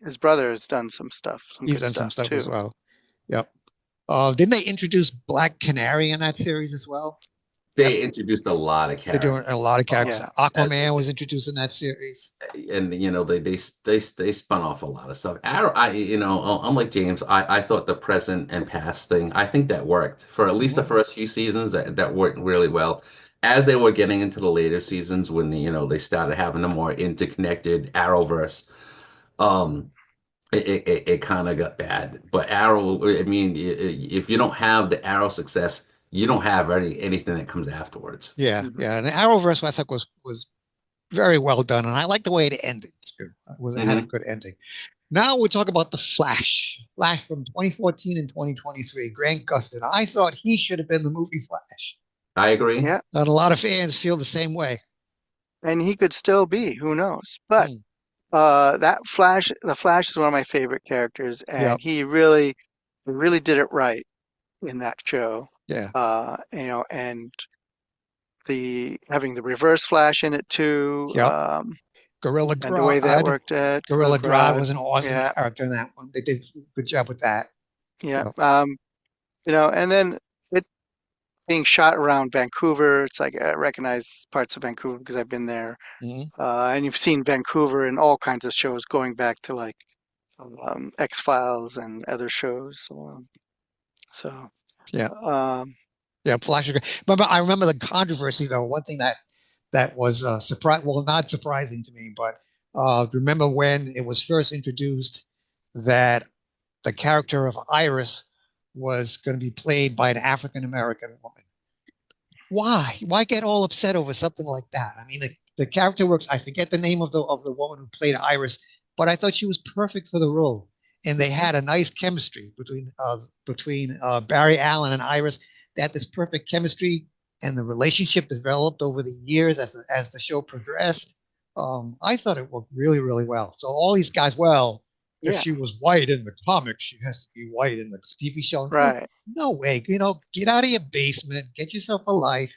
his brother has done some He's good done some stuff, stuff as too. well. Yep. Didn't they introduce Black Canary in that series as well? They introduced a lot of They're doing a characters. lot of characters. Yeah. As Aquaman was introduced in that series. and they spun off a lot of stuff. Unlike James, I thought the present and past thing, I think that worked for at least the Hmm. first few seasons. That worked really well. As they were getting into the later seasons, when they started having a more interconnected Arrowverse, um, it kind of got bad. But Arrow, I mean, if you don't have the Arrow success, you don't have anything that comes afterwards. Yeah, Mhm. yeah. And the Arrowverse, I thought was very well done, and I like the way it ended too. It had a Hmm. good ending. Now we'll talk about the Flash. Flash from 2014 and 2023. Grant Gustin. I thought he should have been the movie Flash. I agree. Yeah. And a lot of fans feel the same way. And he could still be, who knows? But Mm, the Flash is one of my favorite characters, and yep. he really did it right in that show. Yeah. And the having the Reverse Flash in it too, Yep. Gorilla and the way that Grodd. worked at Gorilla Gorilla Grodd Grodd. was an awesome Yeah, character in that one. They did a good job with that. yeah. Yep. And then it being shot around Vancouver, it's like I recognize parts of Vancouver because I've been there. Hmm. And you've seen Vancouver in all kinds of shows going back to like X-Files and other shows. So, Yeah. um, Yeah. Flash. Remember, I remember the controversy though. One thing that was surprise. Well, not surprising to me, but remember when it was first introduced that the character of Iris was going to be played by an African American woman. Why? Why get all upset over something like that? I mean, the character works. I forget the name of the woman who played Iris, but I thought she was perfect for the role, and they had a nice chemistry between Barry Allen and Iris. They had this perfect chemistry, and the relationship developed over the years as the show progressed. I thought it worked really, really well. So all these guys, well, if yeah, she was white in the comics, she has to be white in the TV show. No, right. no way. Get out of your basement, get yourself a life,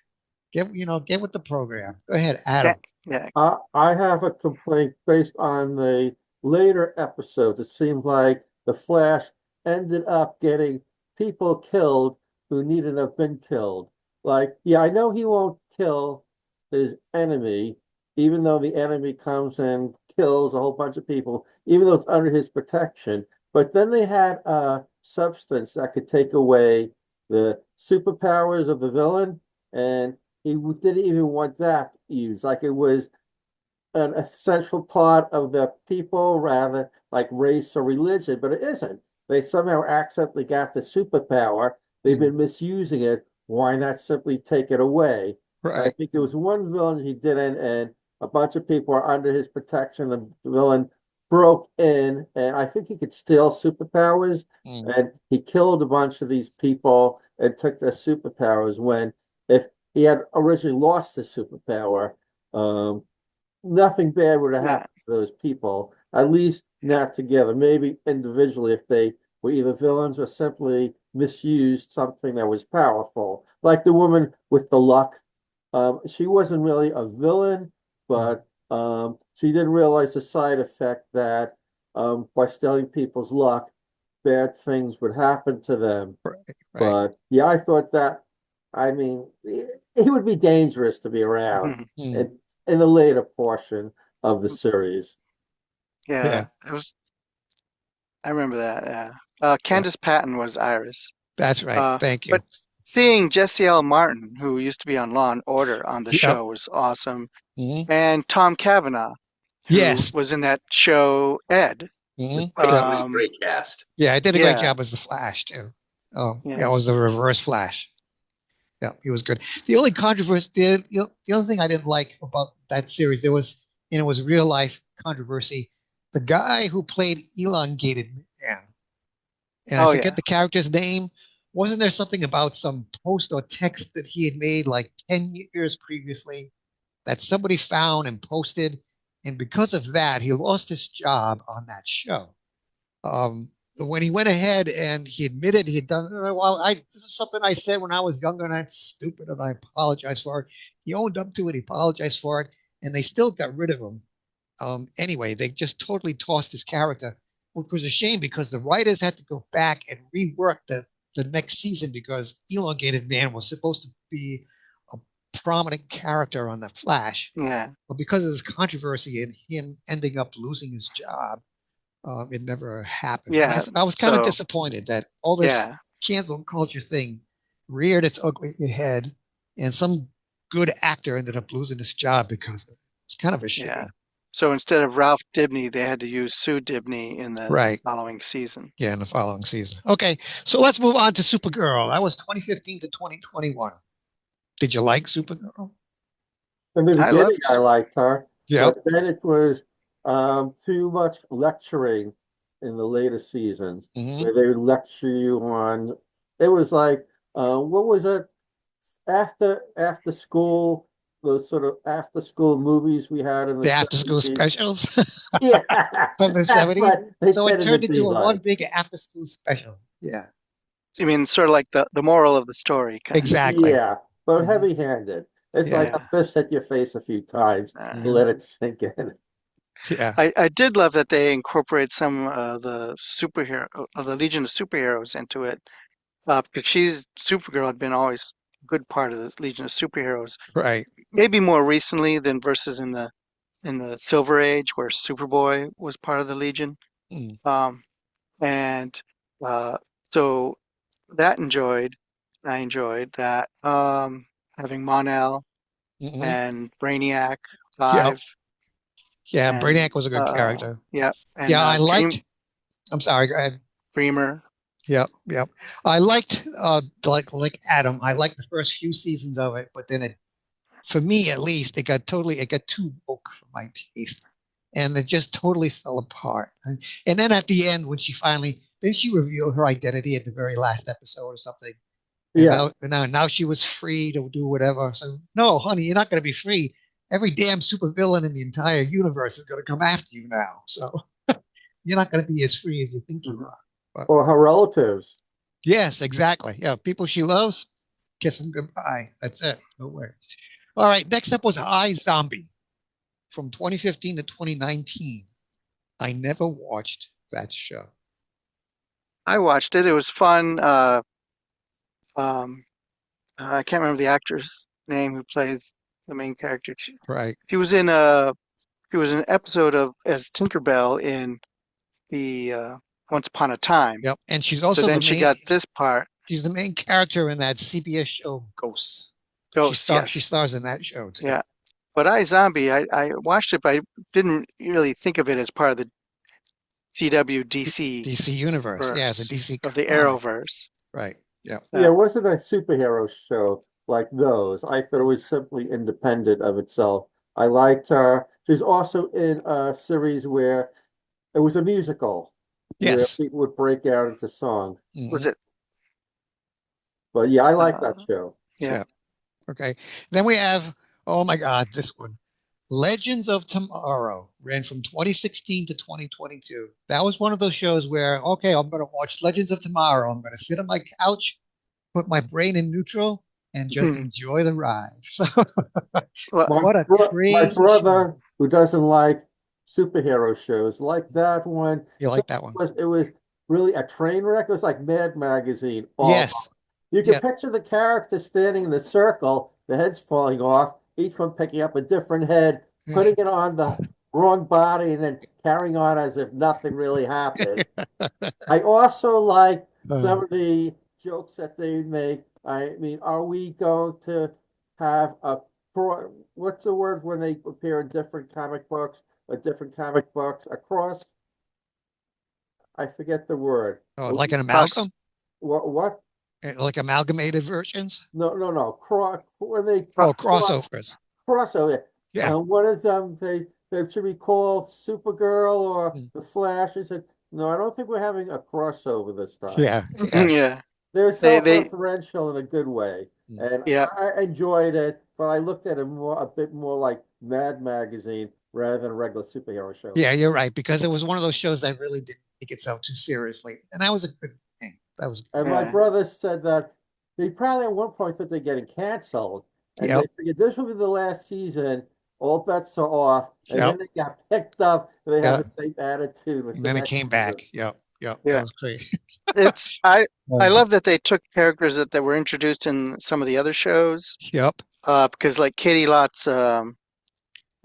get with the program. Go ahead, Yeah, Adam. yeah, I have a complaint based on the later episodes. It seemed like the Flash ended up getting people killed who needn't have been killed. Like, yeah, I know he won't kill his enemy, even though the enemy comes and kills a whole bunch of people, even though it's under his protection. But then they had a substance that could take away the superpowers of the villain, and he didn't even want that used. Like it was an essential part of the people, rather like race or religion, but it isn't. They somehow accidentally got the superpower. They've Mm, been misusing it. Why not simply take it away? And I right. think there was one villain he didn't, and a bunch of people are under his protection. The villain broke in, and I think he could steal superpowers, Mm, and he killed a bunch of these people and took their superpowers when if he had originally lost his superpower, um, nothing bad would have Yeah. happened to those people, at least not together. Maybe individually, if they were either villains or simply misused something that was powerful. Like the woman with the luck. She wasn't really a villain, mm, but she didn't realize the side effect that by stealing people's luck, bad things would happen to them. right. Right. But yeah, I thought that, I mean, he would be dangerous to be around Mm, in the later portion of the series. Yeah, yeah. it was. I remember that. Yeah. Yeah. Candace Patton was Iris. That's right. Thank you. But seeing Jesse L. Martin, who used to be on Law and Order on the Yep. show, was awesome. Hmm. And Tom Cavanaugh, who Yes. was in that show Ed. Hmm. Great, Yep. great, Um, great cast. Yeah, I did a great yeah, job as the Flash too. Oh, yeah, it yeah. was the Reverse Flash. Yeah, he was good. The only controversy, the other thing I didn't like about that series, there was, it was real life controversy. The guy who played Elongated Man, and I Oh forget yeah, the character's name. Wasn't there something about some post or text that he had made like 10 years previously that somebody found and posted? And because of that, he lost his job on that show. When he went ahead and he admitted he had done, well, this is something I said when I was younger and I'm stupid and I apologize for it. He owned up to it, he apologized for it, and they still got rid of him. Anyway, they just totally tossed his character, which was a shame because the writers had to go back and rework the next season because Elongated Man was supposed to be a prominent character on the Flash. yeah, But because of this controversy and him ending up losing his job, it never happened. And yeah. I was kind of So disappointed that all this yeah, cancel culture thing reared its ugly head, and some good actor ended up losing his job because of it. It's kind of a yeah. shame. So instead of Ralph Dibny, they had to use Sue Dibny in the Right. following season. Yeah, in the following season. Okay, so let's move on to Supergirl. That was 2015 to 2021. Did you like Supergirl? In the I beginning, I loved. liked her, Yep. but then it was too much lecturing in the later seasons Hmm. where they would lecture you on. It was like, what was it? After school, those sort of after school movies we had in the The after school 70s. specials Yeah, from the that's 70s. what they So it tended to turned be into a one like. big after school special. Yeah, I mean, sort of like the moral of the story, kind of. exactly. Yeah, but Hmm. heavy-handed. It's like Yeah. a Yeah. fist hit your face a few times to Uh, Hmm. let it sink in. Yeah. I did love that they incorporate some the superhero of the Legion of Superheroes into it, because she's Supergirl had been always a good part of the Legion of Superheroes. Right. Maybe more recently than versus in the Silver Age where Superboy was part of the Legion. Mm. Um, and uh, so that I enjoyed that. Having Mon-El Hmm. and Brainiac Yep. live Yeah. and Brainiac was a good character. yeah, and Yeah, I liked. I'm sorry. Go ahead. Dreamer. Yep. Yep. I liked. Like Adam. I liked the first few seasons of it, but then it, for me at least, it got too woke for my taste, and it just totally fell apart. And then at the end, when then she revealed her identity at the very last episode or something. And Yeah, now she was free to do whatever. So no, honey, you're not going to be free. Every damn supervillain in the entire universe is going to come after you now. So you're not going to be as free as you think you mhm. are. But Or her relatives. yes, exactly. Yeah, people she loves, kiss them goodbye. That's it. No way. All right. Next up was I Zombie from 2015 to 2019. I never watched that show. I watched it. It was fun. Um, I can't remember the actor's name who plays the main character. Right. She was in a she was in an episode of as Tinkerbell in the Once Upon a Time. Yep. And So then she got this part. she's the main character in that CBS show Ghosts. Ghost, She yes, stars in that show too. yeah. But I watched it, but I didn't really think of it as part of the CW DC DC Universe. Yeah, it's a verse DC of the comic. Arrowverse. Right. Yeah. Yeah, Yeah. it wasn't a superhero show like those. I thought it was simply independent of itself. I liked her. She was also in a series where it was a musical where Yes. people would break out into song. Was Hmm. it? But yeah, I like that Uh, show. yeah. Yeah. Okay. Then we have, oh my God, this one. Legends of Tomorrow ran from 2016 to 2022. That was one of those shows where, okay, I'm going to watch Legends of Tomorrow. I'm going to sit on my couch, put my brain in neutral, and just enjoy the ride. So, Well, what a My crazy show. brother, who doesn't like superhero shows, liked that one. You So like that one? it was really a train wreck. It was like Mad Magazine all. Yes. You can Yeah. picture the characters standing in a circle, the heads falling off, each one picking up a different head, putting it on the wrong body, and then carrying on as if nothing really happened. I also like some of the jokes that they make. I mean, are we going to have what's the word when they appear in different comic books or different comic books across? I forget the word. Like an cross. amalgam? What? Like amalgamated versions? No, no, no. When they Oh, cross crossovers. crossover. Yeah. One of them they should be called Supergirl or Mm. the Flash. He said, "No, I don't think we're having a crossover this time." Yeah. Yeah. Yeah. They're They self-referential in a good way, Mm. and yeah. I enjoyed it. But I looked at it a bit more like Mad Magazine rather than a regular superhero show. Yeah, you're right, because it was one of those shows that really didn't take itself too seriously. And that was a good thing. That was, And my Yeah. brother said that they probably at one point thought they're getting canceled, and yep. they figured this will be the last season. All bets are off, and Yep. then they got picked up, and they had Yeah. the same attitude with And the then it next came season. back. Yep. Yep. That Yeah. was great. It's I love that they took characters that were introduced in some of the other shows. Yep. Because like Katie Lott's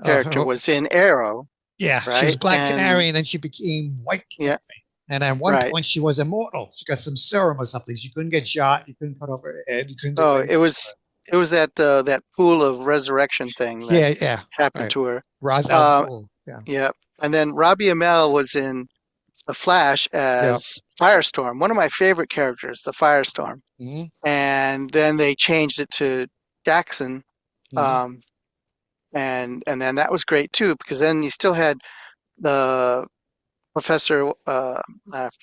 character Oh, was in Arrow, yeah. She was right? Black And Canary, and then she became White Canary. yeah, And at one right. point, she was immortal. She got some serum or something. She couldn't get shot. You couldn't cut off her head. You couldn't do Oh, anything. it was that pool of resurrection thing that Yeah. Yeah. happened Right. to her. Ra's al Uh, Ghul. Yeah. yeah. And then Robbie Amell was in The Flash Yep. as Firestorm, one of my favorite characters, the Firestorm. Hmm. And then they changed it to Jackson. Hmm. Um, and then that was great too, because then you still had the Professor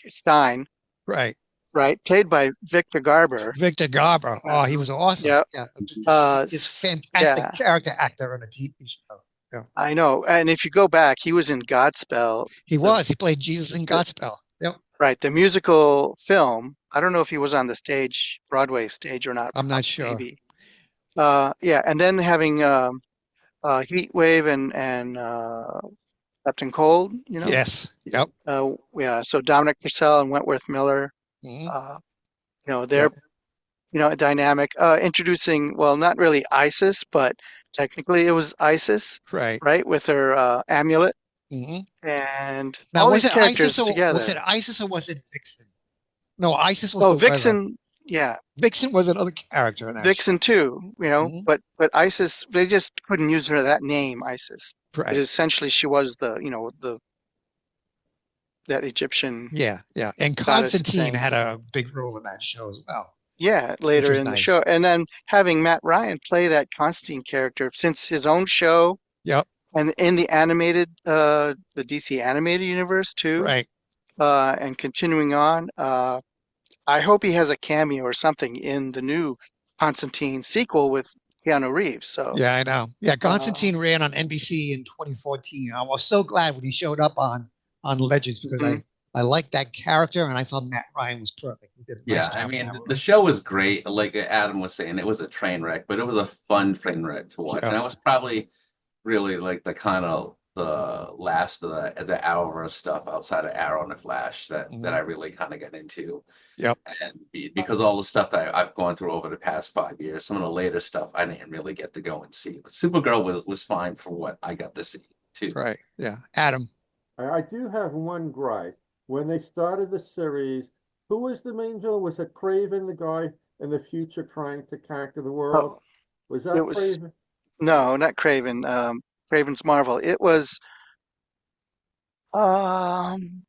Stein, Right. right, played by Victor Garber. Victor Garber. Oh, he was awesome. Yeah, Yeah. He's a fantastic yeah, character actor on a TV show. Yeah. I know. And if you go back, he was in Godspell, He the, was. He played Jesus in the Godspell. Yep. right, the musical film. I don't know if he was on the stage, Broadway stage or not. I'm not sure. Maybe. Yeah, and then having Heat Wave and Captain Cold, you know. Yes. Yep. Yeah, so Dominic Purcell and Wentworth Miller, Hmm. uh, they're Yep. a dynamic. Introducing, well, not really Isis, but technically it was Isis, Right. right, with her amulet Hmm. and Now, all was these it ISIS characters or was it together. ISIS or was it Vixen? No, ISIS was Oh, the weather. Vixen, yeah, Vixen was another character in that show. Vixen too, Hmm. but Isis, they just couldn't use her that name, Isis. But Right. essentially, she was the that Egyptian Yeah. Yeah. And goddess Constantine thing. had a big role in that show as well, Yeah, which later was in the show. nice. And then having Matt Ryan play that Constantine character since his own show Yep. and in the the DC animated universe too, Right. and continuing on. I hope he has a cameo or something in the new Constantine sequel with Keanu Reeves. So, Yeah, I know. Yeah, uh, Constantine ran on NBC in 2014. I was so glad when he showed up on Legends because mhm. I liked that character and I thought Matt Ryan was perfect. He did a nice Yeah, I job in mean, that the role. show was great. Like Adam was saying, it was a train wreck, but it was a fun train wreck to watch. Yeah. And it was probably really like the kind of the last of the Arrowverse stuff outside of Arrow and the Flash that I Mhm. really kind of got into. Yep. And because all the stuff that I've gone through over the past 5 years, some of the later stuff I didn't really get to go and see. But Supergirl was fine for what I got to see too. Right. Yeah. Adam. I do have one gripe. When they started the series, who was the main villain? Was it Craven, the guy in the future trying to conquer the world? Oh, Was it that was Craven? No, not Craven. Craven's Marvel. It was um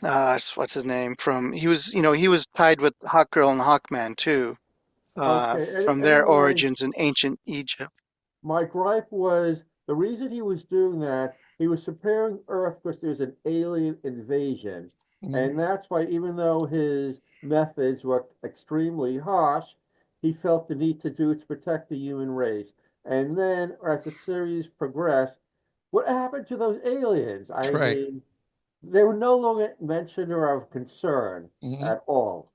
what's his name from he was tied with Hawkgirl and Hawkman too, Okay, from their anyway, origins in ancient Egypt. my gripe was the reason he was doing that, he was preparing Earth because there was an alien invasion. Mm, And that's why, even though his methods were extremely harsh, he felt the need to do it to protect the human race. And then, as the series progressed, what happened to those aliens? I right. mean, they were no longer mentioned or of concern Hmm. at all.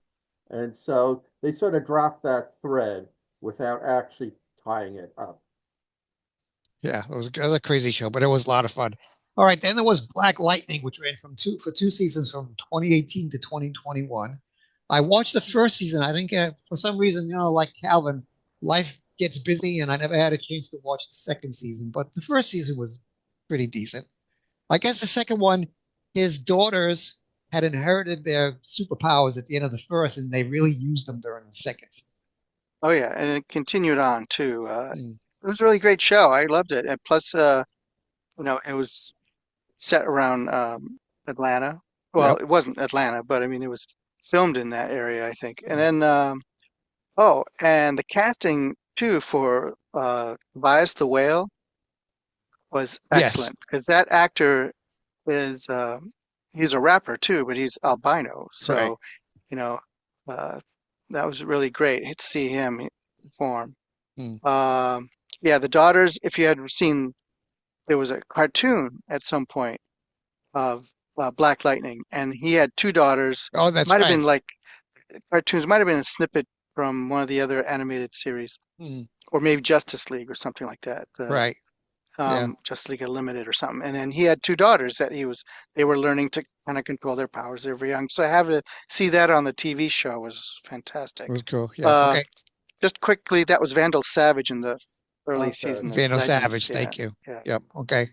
And so they sort of dropped that thread without actually tying it up. Yeah, it was a crazy show, but it was a lot of fun. All right, then there was Black Lightning, which ran for 2 seasons from 2018 to 2021. I watched the first season. I didn't get for some reason, like Calvin, life gets busy, and I never had a chance to watch the second season. But the first season was pretty decent. I guess the second one, his daughters had inherited their superpowers at the end of the first, and they really used them during the second season. Oh yeah, and it continued on too. Mm. It was a really great show. I loved it, and plus, it was set around Atlanta. Well, Yep. it wasn't Atlanta, but I mean, it was filmed in that area, I think. And then, oh, and the casting too for Tobias the Whale was Yes. excellent because that actor is he's a rapper too, but he's albino. Right. So, you know, uh, that was really great to see him perform. Mm. Um, yeah, the daughters, if you had seen, there was a cartoon at some point of Black Lightning, and he had two daughters. Oh, that's Might have been right. like cartoons, might have been a snippet from one of the other animated series, Mm. or maybe Justice League or something like that. Right. Yeah. Justice League Unlimited or something. And then he had two daughters that they were learning to kind of control their powers. They were young. So I have to see that on the TV show was It fantastic. was cool. Yeah. Uh, Okay. just quickly, that was Vandal Savage in the early Okay. season of Vandal Legends. Savage. Yeah, Thank you. yeah. Yep. Okay.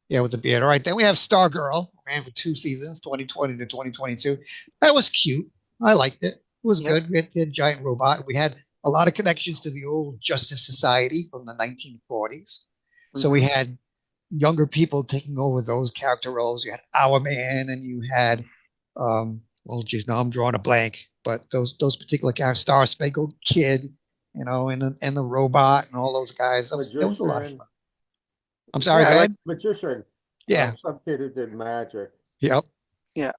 Yeah, with the beard. All right. Then we have Stargirl. Ran for 2 seasons, 2020 to 2022. That was cute. I liked it. It was Yep. good. We had a giant robot. We had a lot of connections to the old Justice Society from the 1940s. So we Hmm. had younger people taking over those character roles. You had Our Man, and you had, well, geez, now I'm drawing a blank. But those particular characters, Star Spangled Kid, and the robot and all those guys. That was a lot of Magician, fun. I'm sorry, Yeah, go I like. ahead. magician, Yeah. some kid who did magic. Yep. Yeah,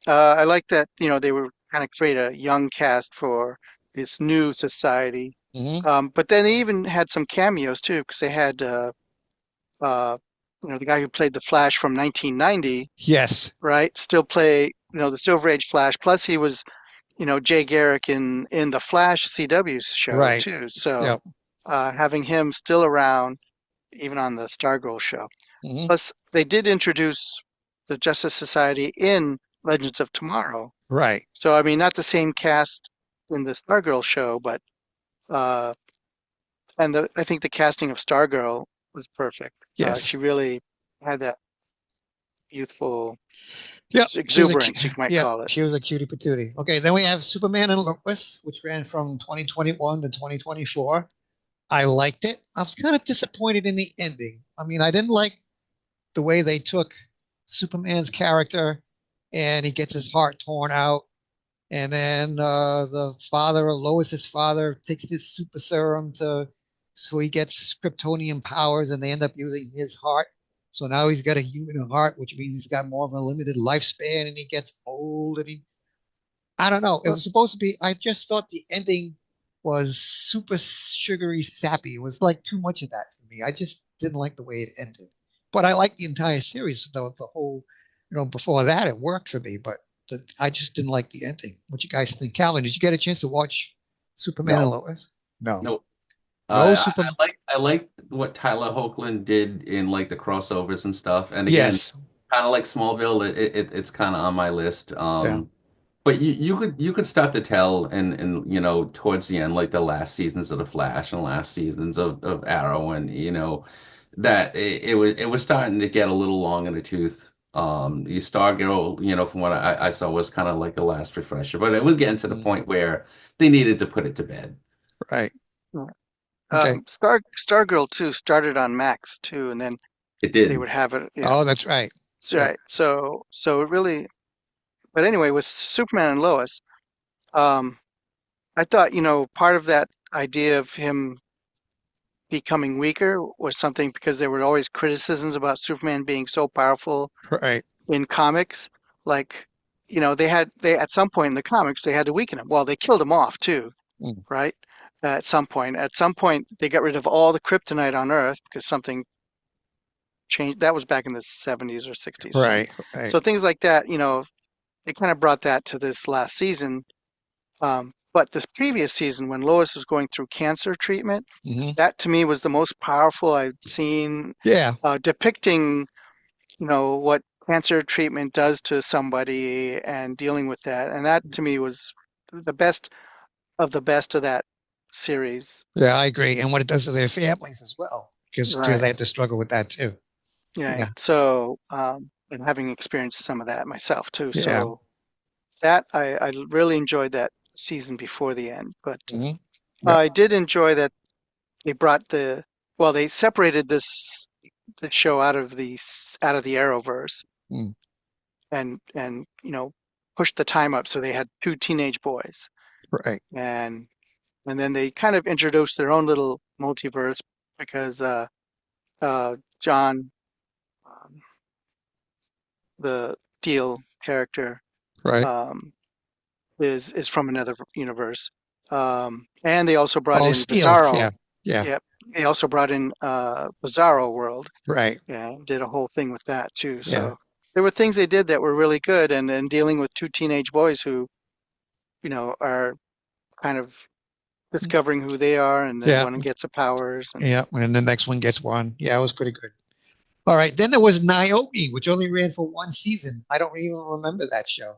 I like that. They were kind of create a young cast for this new society. Hmm. But then they even had some cameos too, because they had uh, the guy who played the Flash from 1990, Yes. right? Still play, the Silver Age Flash. Plus, he was, Jay Garrick in the Flash CW show Right. too. So Yep. having him still around, even on the Stargirl show. Hmm. Plus, they did introduce the Justice Society in Legends of Tomorrow. Right. So, I mean, not the same cast in the Stargirl show, but uh, I think the casting of Stargirl was perfect. Yes. She really had that youthful Yep. exuberance, you might Yep. call it. She was a cutie patootie. Okay. Then we have Superman and Lois, which ran from 2021 to 2024. I liked it. I was kind of disappointed in the ending. I mean, I didn't like the way they took Superman's character and he gets his heart torn out. And then the father, Lois's father, takes his super serum so he gets Kryptonian powers, and they end up using his heart. So now he's got a human heart, which means he's got more of a limited lifespan, and he gets old. I don't know. It Well, was supposed to be. I just thought the ending was super sugary, sappy. It was like too much of that for me. I just didn't like the way it ended. But I liked the entire series. The whole, before that, it worked for me. But I just didn't like the ending. What you guys think, Calvin? Did you get a chance to watch Superman and No, Lois? No, no. no I Super. like what Tyler Hoechlin did in like the crossovers and stuff. And again, Yes, kind of like Smallville, it's kind of on my list. yeah, But you could start to tell and towards the end, like the last seasons of the Flash and last seasons of Arrow, and that it was starting to get a little long in the tooth. The Stargirl, from what I saw, was kind of like a last refresher, but it was getting to the mm, point where they needed to put it to bed. right. Okay. Stargirl too started on Max too, and then It they did. would have it. Yeah, Oh, that's right. Yep. right. So it really. But anyway, with Superman and Lois, um, I thought part of that idea of him becoming weaker was something because there were always criticisms about Superman being so powerful Right. in comics. Like, they at some point in the comics they had to weaken him. Well, they killed him off too, Mm. right? At some point. At some point, they got rid of all the kryptonite on Earth because something changed. That was back in the 70s or 60s or something. Right. Right. So things like that, they kind of brought that to this last season. But this previous season, when Lois was going through cancer treatment, Hmm. that to me was the most powerful I've seen, Yeah. depicting, what cancer treatment does to somebody and dealing with that. And that to me was the best of that series. Yeah, I agree. And what it does to their families as well, because Right. they had to struggle with that too. Right. Yeah. So, and having experienced some of that myself too. Yeah. So that I really enjoyed that season before the end. But Hmm. Yep. I did enjoy that they brought they separated the show out of the Arrowverse Mm. and pushed the time up so they had two teenage boys Right. and then they kind of introduced their own little multiverse because John, um, the Steel character, Right. um, is from another universe, and they also brought Oh, in Steel. Bizarro. Yeah. Yeah. Yep, they also brought in Bizarro World. Right. Yeah, did a whole thing with that too. Yeah. So there were things they did that were really good, and dealing with two teenage boys who, are kind of discovering who they are, and then Yeah. one gets the powers, and Yeah. And the next one gets one. Yeah, it was pretty good. All right. Then there was Naomi, which only ran for one season. I don't even remember that show.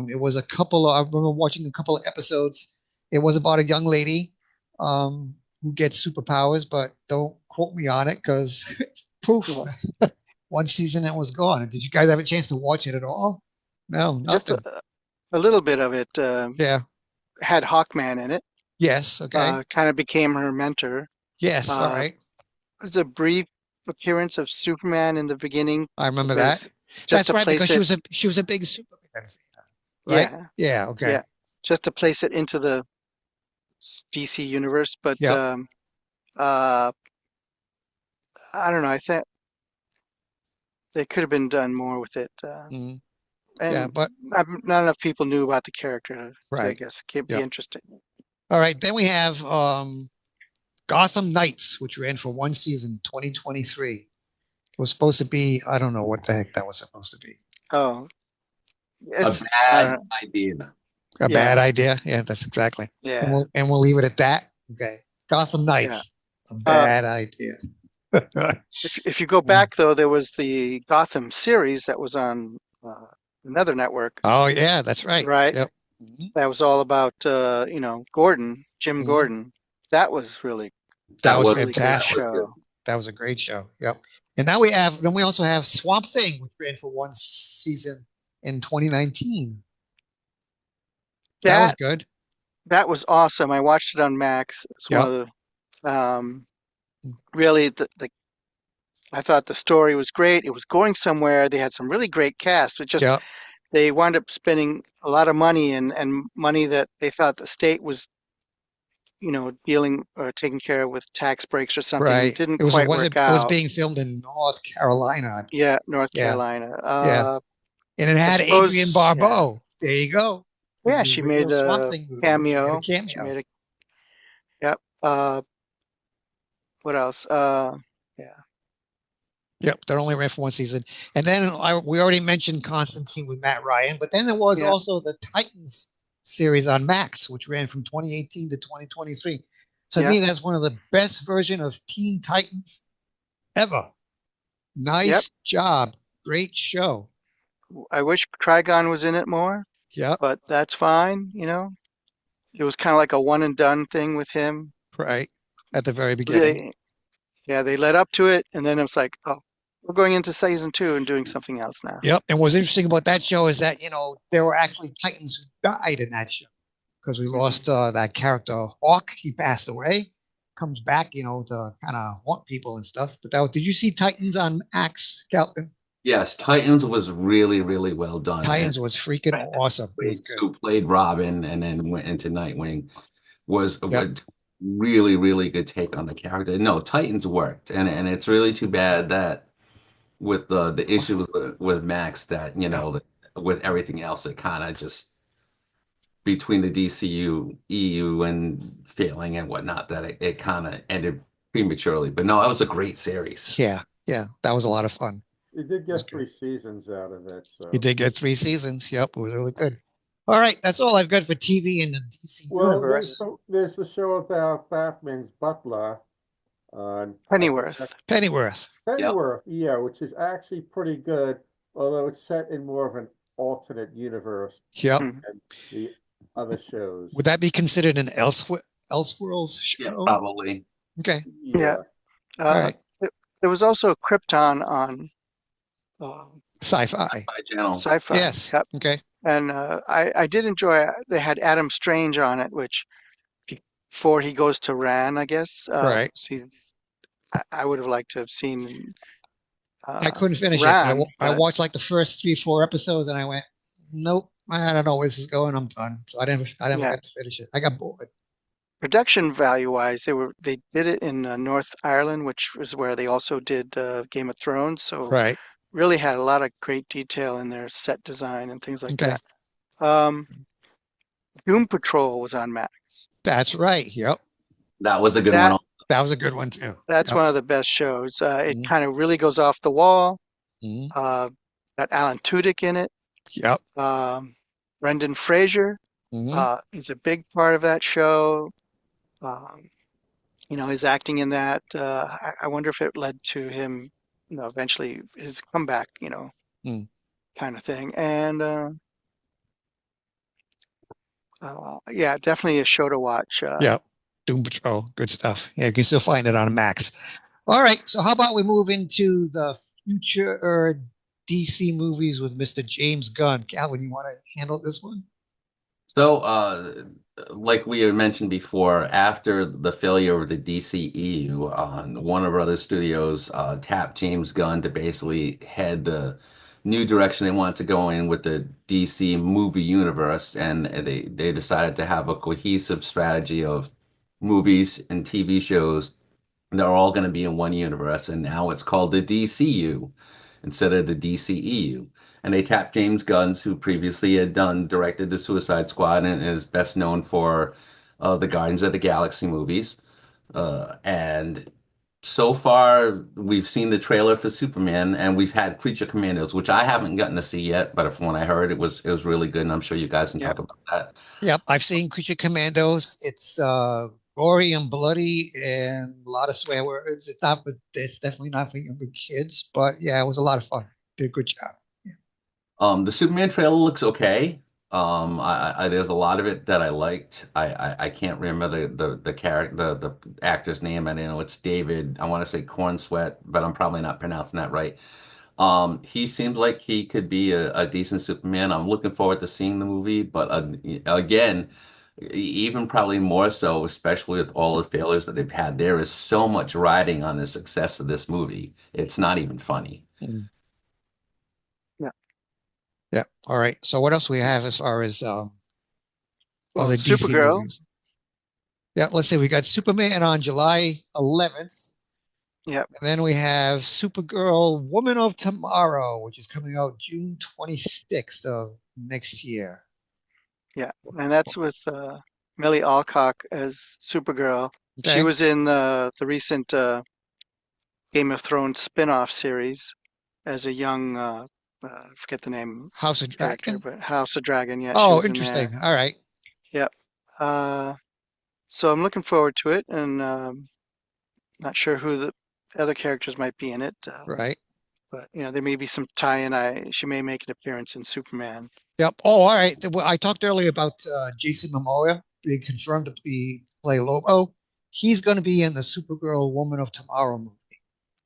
It was I remember watching a couple of episodes. It was about a young lady who gets superpowers, but don't quote me on it because poof, yeah, one season and was gone. Did you guys have a chance to watch it at all? No, just nothing. a little bit of it Yeah. had Hawkman in it. Yes. Okay. Kind of became her mentor. Yes. All Uh, right. there's a brief appearance of Superman in the beginning I remember that. because just That's to right, because place it, she was a big Superman fan, right? yeah, Yeah. Okay. yeah, just to place it into the DC universe. But Yep. uh, I don't know. I think they could have been done more with it, Mhm. Yeah. and But not enough people knew about the character to I right. guess, be Yep. interesting. All right. Then we have Gotham Knights, which ran for one season, 2023. It was supposed to be, I don't know what the heck that was supposed to be. Oh, A it's I don't bad know. idea. A Yeah, bad idea. Yeah, that's exactly. And yeah, we'll leave it at that. Okay. Gotham yeah. Knights. A Uh, bad idea. if you go back though, there was the Gotham series that was on another network, Oh yeah, that's right. right? Yep. Hmm. That was all about Gordon, Jim Hmm. Gordon. That was really That That was was really good that fantastic. was good. show. That was a great show. Yep. And then we also have Swamp Thing, which ran for one season in 2019. That was That good. that was awesome. I watched it on Max. It's one Yep. of the really I thought the story was great. It was going somewhere. They had some really great cast. It just Yep. they wound up spending a lot of money and money that they thought the state was, dealing or taking care of with tax breaks or something. It Right. didn't quite work It was out. being filmed in North Carolina, I believe. Yeah, North Yeah. Carolina. Yeah. And it I had Adrienne suppose, yeah. Barbeau. There you go. From Yeah, the she original made Swamp a Thing movie. She had a cameo. She cameo. made a, yep. What else? Yeah, Yep, that only ran for one season. And then we already mentioned Constantine with Matt Ryan, but then there was yeah, also the Titans series on Max, which ran from 2018 to 2023. To yeah, me, that's one of the best version of Teen Titans ever. yep. Nice job. Great show. I wish Trigon was in it more, Yep, but that's fine. It was kind of like a one and done thing with him. right. At the very beginning. They, yeah, they led up to it, and then it was like, oh, we're going into season two and doing something else now. Yep. And what's interesting about that show is that, there were actually Titans who died in that show because we Hmm. lost that character Hawk. He passed away. comes back, to kind of haunt people and stuff. But did you see Titans on Max, Calvin? Yes, Titans was really, really well done. And Titans was freaking awesome. It was good. who played Robin and then went into Nightwing was Yep. a really, really good take on the character. No, Titans worked, and it's really too bad that with the issue with Max that Yeah. with everything else it kind of just between the DCU, EU, and failing and whatnot that it kind of ended prematurely. But no, that was a great series. Yeah. Yeah. That was a lot of fun. You did It was get good. 3 seasons out of it, You so. did get 3 seasons. Yep. It was really good. All right. That's all I've got for TV in the DC Well, universe. there's the show about Batman's butler on, I think Pennyworth. that's Pennyworth. Yep. Pennyworth, yeah, which is actually pretty good, although it's set in more of an alternate universe Yep. Mhm. than the other shows. Would that be considered an Elseworlds Yeah, show? probably. Okay. Yeah. Yeah. All right. There was also Krypton on Sci-Fi. By channel. Sci-Fi. Yes. Yep. Okay. And I did enjoy. They had Adam Strange on it, which before he goes to Ran, I guess. Right. So I would have liked to have seen I couldn't finish it. Ran, I but watched like the first 3, 4 episodes, and I went, nope, I don't know where this is going. I'm done. So I never yeah, got to finish it. I got bored. production value wise, they did it in North Ireland, which was where they also did Game of Thrones. So Right. really had a lot of great detail in their set design and things like Okay. that. Doom Patrol was on Max. That's right. Yep. That was a good That one. That was a good one too. that's Yep. one of the best shows. It Mhm. kind of really goes off the wall. Mhm. Got Alan Tudyk in it. Yep. Brendan Fraser is a big part of that show. Um, his acting in that. I wonder if it led to him, eventually his comeback, Mm. kind of thing. And yeah, definitely a show to watch. Yep. Doom Patrol. Good stuff. Yeah, you can still find it on Max. All right. So how about we move into the future DC movies with Mr. James Gunn? Calvin, you want to handle this one? So, like we had mentioned before, after the failure of the DCEU, Warner Brothers Studios tapped James Gunn to basically head the new direction they wanted to go in with the DC movie universe, and they decided to have a cohesive strategy of movies and TV shows. They're all going to be in one universe, and now it's called the DCU instead of the DCEU. And they tapped James Gunn, who previously had directed the Suicide Squad and is best known for the Guardians of the Galaxy movies. And so far, we've seen the trailer for Superman, and we've had Creature Commandos, which I haven't gotten to see yet, but from what I heard, it was really good, and I'm sure you guys can Yep. talk about that. Yep. I've seen Creature Commandos. It's gory and bloody and a lot of swear words. It's definitely not for younger kids, but yeah, it was a lot of fun. Did a good job. The Superman trailer looks okay. There's a lot of it that I liked. I can't remember the character the actor's name. I know it's David. I want to say Cornsweat, but I'm probably not pronouncing that right. He seems like he could be a decent Superman. I'm looking forward to seeing the movie, but again, even probably more so, especially with all the failures that they've had, there is so much riding on the success of this movie. It's not even funny. Mm. Yeah. Yeah. All right. So what else we have as far as Well, other DC Supergirl. movies? Yeah. Let's see. We got Superman on July 11th. Yep. And then we have Supergirl, Woman of Tomorrow, which is coming out June 26th of next year. Yeah, and that's with Millie Alcock as Supergirl. She Okay. was in the recent Game of Thrones spin-off series as a young, I forget the name House of character, Dragon. but House of Dragon. Yeah, she Oh, was in interesting. there. All right. Yep. So I'm looking forward to it, and not sure who the other characters might be in it. Right. But there may be some tie-in. She may make an appearance in Superman. Yep. Oh, all right. Well, I talked earlier about Jason Momoa being confirmed to play Lobo. He's going to be in the Supergirl Woman of Tomorrow movie.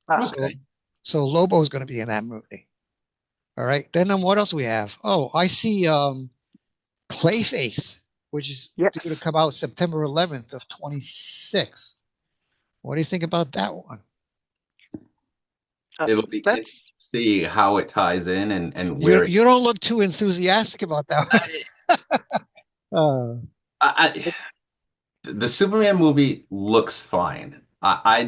Ah, So Lobo is going to be in that movie. All right. Then what else we have? Oh, I see Clayface, which is going to yes. come out September 11th of 26. What do you think about that one? Uh, It'll be interesting that's to see how it ties in and You where you don't look too enthusiastic about that one. I, I, it, the Superman movie looks fine. I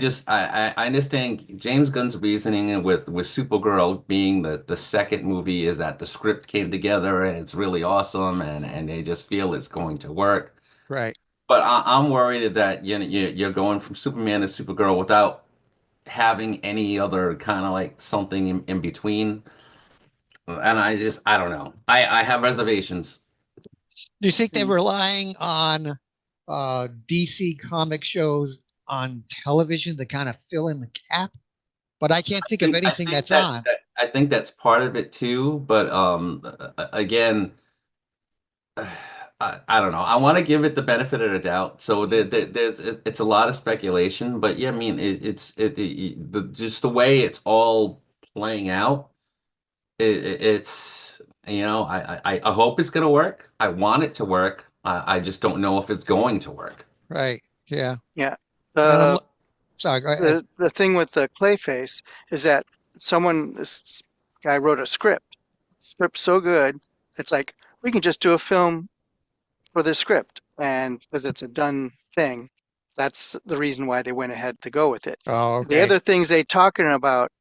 understand James Gunn's reasoning with Supergirl being the second movie is that the script came together and it's really awesome and they just feel it's going to work. Right. But I'm worried that you're going from Superman to Supergirl without having any other kind of like something in between. And I don't know. I have reservations. Do you think they're mm, relying on DC comic shows on television to kind of fill in the gap? But I can't think of I anything think that's on. I think that's part of it too. But again, I don't know. I want to give it the benefit of the doubt. So it's a lot of speculation. But yeah, I mean, just the way it's all playing out. It's I hope it's gonna work. I want it to work. I just don't know if it's going to work. Right. Yeah. yeah. And then The sorry, go ahead. the thing with the Clayface is that this guy wrote a script so good, it's like we can just do a film for the script, and because it's a done thing, that's the reason why they went ahead to go with it. Oh, The okay. other things they talking about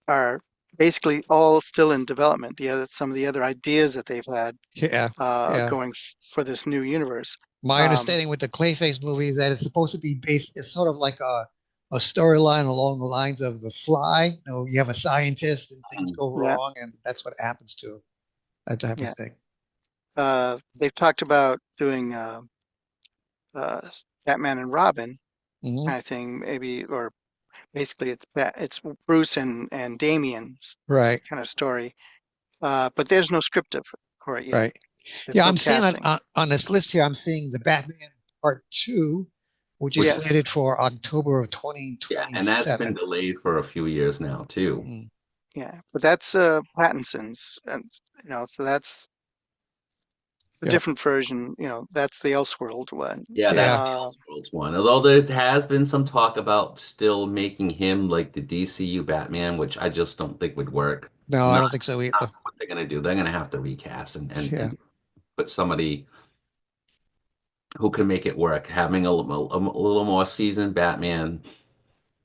are basically all still in development. Some of the other ideas that they've had Yeah. Yeah. going for this new universe. My Um, understanding with the Clayface movie is that it's supposed to be based, it's sort of like a storyline along the lines of The Fly. You know, you have a scientist and things Mm. go yeah, wrong, and that's what happens to him, that type of yeah. thing. They've talked about doing uh, Batman and Robin Hmm. kind of thing, maybe, or basically it's Bruce and Damian's Right. kind of story. But there's no script for it yet. Right. There's Yeah, no I'm seeing casting. on this list here, I'm seeing the Batman Part 2, which is Which is slated Yes, for October of yeah, and that's been 2027. delayed for a few years now too. Mm, yeah, but that's Pattinson's, and so that's a yep. different version. That's the Elseworld one. Yeah, that's Yeah. the Uh, Elseworlds one. Although there has been some talk about still making him like the DCU Batman, which I just don't think would work. No, I Not, don't think so either. not what they're gonna do. They're gonna have to recast Yeah. and put somebody who can make it work, having a little more seasoned Batman.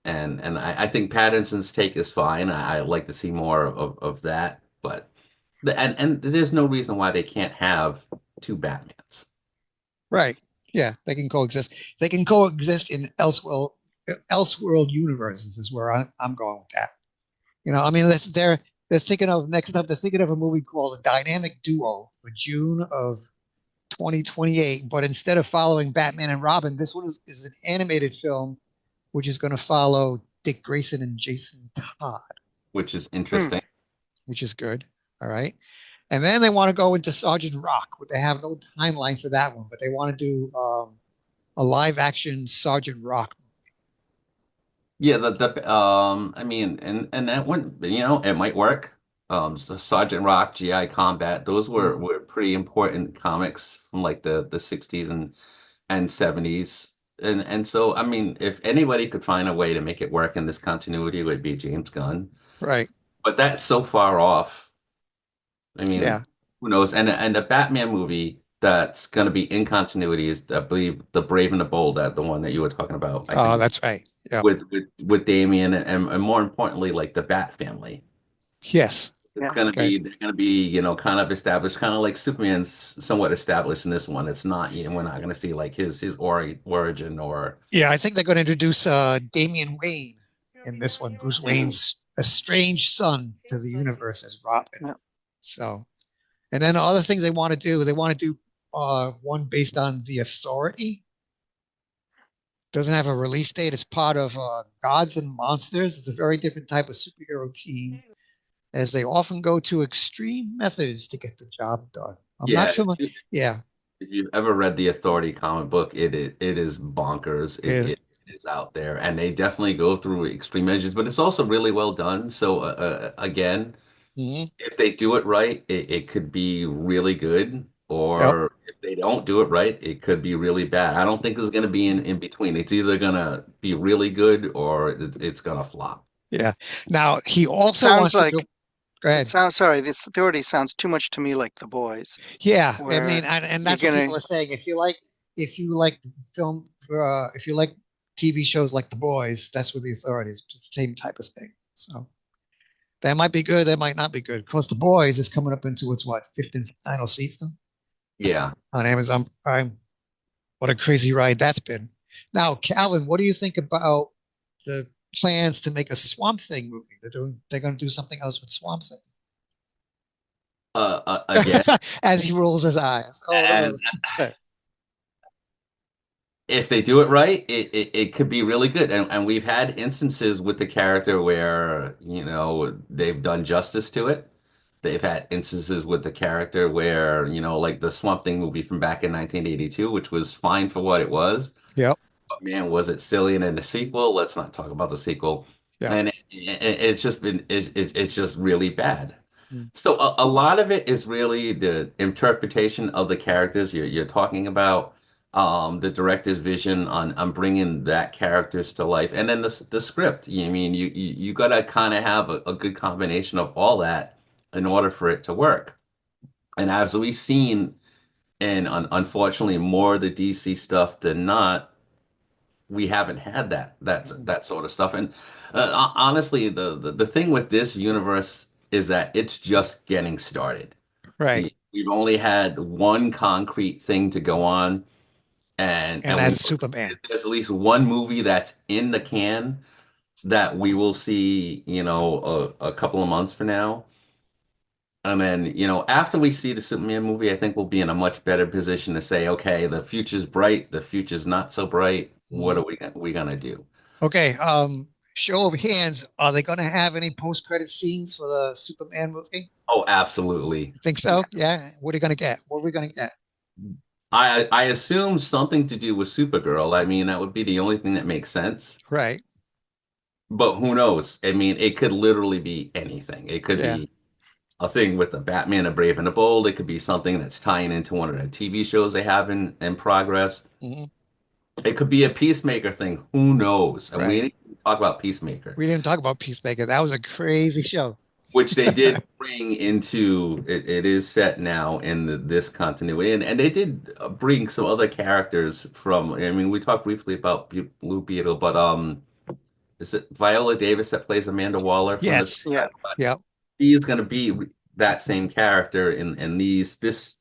And I think Pattinson's take is fine. I like to see more of that, but and there's no reason why they can't have two Batmans. Right. Yeah, they can coexist. They can coexist in Elseworld universes is where I'm going with that. You know, I mean, they're thinking of next up. They're thinking of a movie called A Dynamic Duo for June of 2028. But instead of following Batman and Robin, this one is an animated film, which is going to follow Dick Grayson and Jason Todd, Which is hmm, interesting. which is good. All right. And then they want to go into Sergeant Rock, but they have no timeline for that one. But they want to do a live action Sergeant Rock. Yeah, the I mean, and that one, it might work. So Sergeant Rock, GI Combat, those Mm, were pretty important comics from like the 60s and 70s. And so I mean, if anybody could find a way to make it work in this continuity, it would be James Gunn. right. But that's so far off. I mean, Yeah. who knows? And the Batman movie that's going to be in continuity is, I believe, The Brave and the Bold, that the one that you were talking about. I Oh, think that's right. Yep. with Damien and more importantly, like the Bat family. Yes. It's yeah, going to Okay. be they're going to be kind of established, kind of like Superman's somewhat established in this one. It's not we're not going to see like his origin or Yeah, I think they're going to introduce Damian Wayne in this one. Bruce Wayne's estranged son to the universe as Robin. yeah. So, and then other things they want to do one based on the Authority. Doesn't have a release date. It's part of Gods and Monsters. It's a very different type of superhero team, as they often go to extreme methods to get the job done. I'm not yeah. familiar. Yeah, If you've ever read the Authority comic book, it is bonkers. it, It is out there, and they definitely go through extreme measures. But it's also really well done. So again, mhm. if they do it right, it could be really good. Yep. Or they don't do it right, it could be really bad. I don't think there's going to be in between. It's either going to be really good or it's going to flop. Yeah. Now he It also sounds wants to do. like Go it ahead. sounds sorry, this already sounds too much to me like The Boys, Yeah, I mean, where and you're that's what gonna people are saying. If you like film, if you like TV shows like The Boys, that's what the authorities. It's the same type of thing. So that might be good. That might not be good. Of course, The Boys is coming up into its what, fifth and final season Yeah. on Amazon Prime. What a crazy ride that's been. Now, Calvin, what do you think about the plans to make a Swamp Thing movie? They're going to do something else with Swamp Again, Thing. As he rolls his eyes. Oh as no. if they do it right, it could be really good. And we've had instances with the character where, they've done justice to it. They've had instances with the character where, like the Swamp Thing movie from back in 1982, which was fine for what it was. Yep. But man, was it silly? And in the sequel, let's not talk about the sequel. Yep. And it's just been, it's just really bad. Mm. So a lot of it is really the interpretation of the characters you're talking about, the director's vision on bringing that characters to life, and then the script. I mean, you gotta kind of have a good combination of all that in order for it to work. And as we've seen, and unfortunately more of the DC stuff than not, we haven't had Mm. that sort of stuff. And honestly, the thing with this universe is that it's just getting started. Right. We've only had one concrete thing to go on, and And we that's know Superman. there's at least one movie that's in the can that we will see, a couple of months from now. And then, after we see the Superman movie, I think we'll be in a much better position to say, okay, the future's bright, the future's not so bright. What Mm. are we gonna do? Okay. Show of hands. Are they going to have any post-credit scenes for the Superman movie? Oh, absolutely. You think so? Yeah. What are you going to get? What are we going to get? I assume something to do with Supergirl. I mean, that would be the only thing that makes sense. Right. But who knows? I mean, it could literally be anything. It could Yeah. be a thing with the Batman, a Brave and the Bold. It could be something that's tying into one of the TV shows they have in progress. Hmm. It could be a Peacemaker thing. Who knows? And we Right. didn't even talk about Peacemaker, We didn't talk about Peacemaker. That was a crazy show. which they did bring into it. It is set now in this continuity, and they did bring some other characters from. I mean, we talked briefly about Blue Beetle, but is it Viola Davis that plays Amanda Waller from the Yes. yeah. Suicide Squad? Yep. She's going to be that same character in this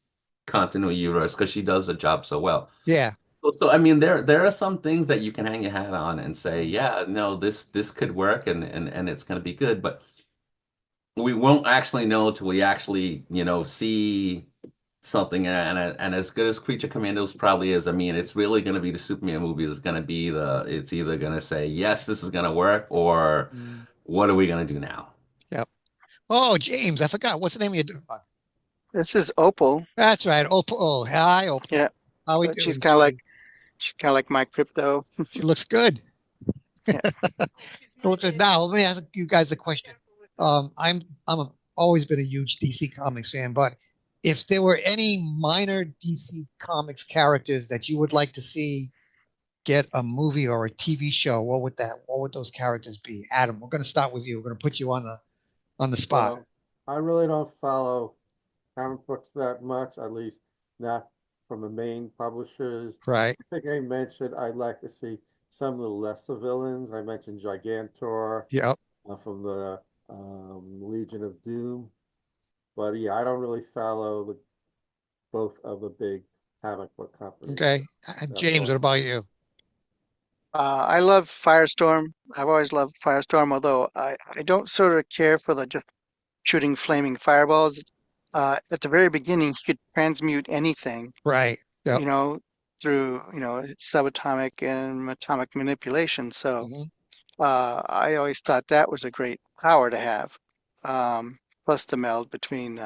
continuity universe because she does the job so well. Yeah. So I mean, there are some things that you can hang your hat on and say, yeah, no, this could work and it's going to be good, but we won't actually know till we actually see something. And as good as Creature Commandos probably is, I mean, it's really going to be the Superman movie is going to be it's either going to say yes, this is going to work, or Mm. what are we going to do now? Yep. Oh, James, I forgot. What's the name of your dog? This is Opal. That's right. Opal. Oh, hi, Opal. Yeah, How we but doing, sweetie? she's kind of like my crypto. She looks good. Yeah. So now, let me ask you guys a question. Always been a huge DC Comics fan, but if there were any minor DC Comics characters that you would like to see get a movie or a TV show, what would those characters be? Adam, we're going to start with you. We're going to put you on the spot. Well, I really don't follow comic books that much, at least not from the main publishers. Right. I think I mentioned I'd like to see some of the lesser villains. I mentioned Gigantor Yep. from the Legion of Doom. But yeah, I don't really follow both of the big comic book companies. Okay. That's James, what all. about you? I love Firestorm. I've always loved Firestorm, although I don't sort of care for the just shooting flaming fireballs. At the very beginning, he could transmute anything, Right. Yep. you know, through, subatomic and atomic manipulation. So Hmm. I always thought that was a great power to have. Plus the meld between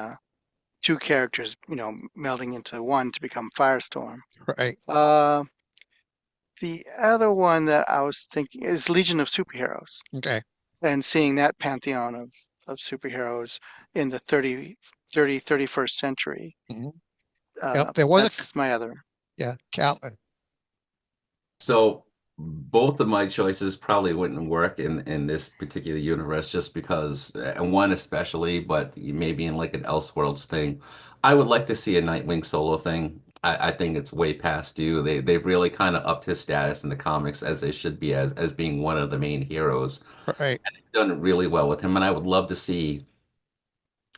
two characters, melding into one to become Firestorm. Right. Uh, the other one that I was thinking is Legion of Superheroes, Okay. and seeing that pantheon of superheroes in the 31st century. Mhm. Yep, there was a That's my other. yeah, Calvin. So both of my choices probably wouldn't work in this particular universe just because, and one especially, but maybe in like an Elseworlds thing. I would like to see a Nightwing solo thing. I think it's way past due. They've really kind of upped his status in the comics as they should be as being one of the main heroes. Right. Done really well with him, and I would love to see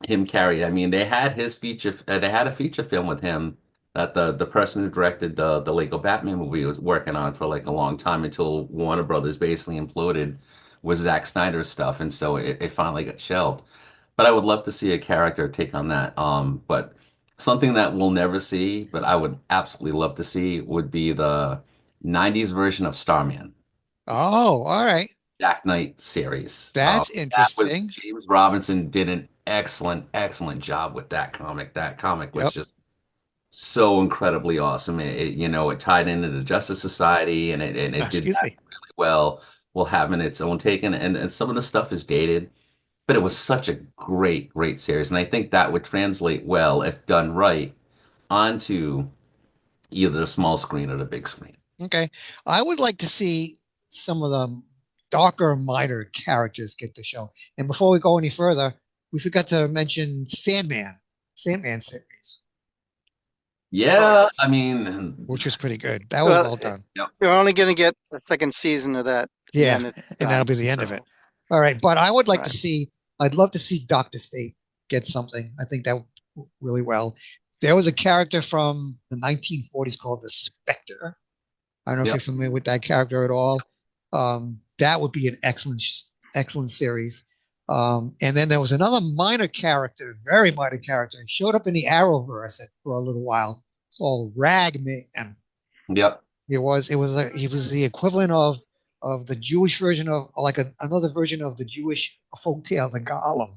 him carry. I mean, they had a feature film with him that the person who directed the Lego Batman movie was working on for like a long time until Warner Brothers basically imploded with Zack Snyder's stuff, and so it finally got shelved. But I would love to see a character take on that. But something that we'll never see, but I would absolutely love to see would be the '90s version of Starman. Oh, all right. Jack Knight series. That's That was interesting. James Robinson did an excellent job with that comic. That comic was Yep. just so incredibly awesome. It tied into the Justice Society, and it did Excuse that me. really well while having its own take. And some of the stuff is dated, but it was such a great series. And I think that would translate well if done right onto either the small screen or the big screen. Okay. I would like to see some of the darker, minor characters get the show. And before we go any further, we forgot to mention Sandman series, Oh Yeah, yes. I mean, which was pretty good. That was Well, well done. yeah, you're only going to get a second season of that, and Yeah, then it's and that'll done. be the end of it. So, All right, but I would like to right. see. I'd love to see Doctor Fate get something. I think that would really well. There was a character from the 1940s called the Spectre. I don't know if yeah. you're familiar with that character at all. That would be an excellent series. And then there was another minor character, very minor character, he showed up in the Arrowverse for a little while called Ragman. Yep. He was the equivalent of the Jewish version of like another version of the Jewish folktale, the Golem.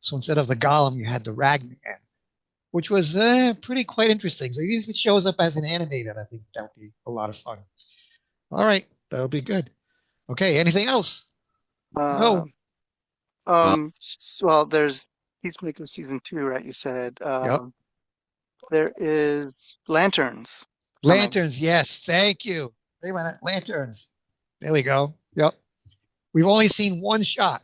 So instead of the Golem, you had the Ragman, which was pretty quite interesting. So even if it shows up as an animated, I think that would be a lot of fun. All right, that'll be good. Okay, anything else? Uh, No. well, there's Peacemaker season 2, right? You said. Yep. There is Lanterns coming. Lanterns, yes, thank you. Wait a minute, lanterns. There we go. Yep. We've only seen one shot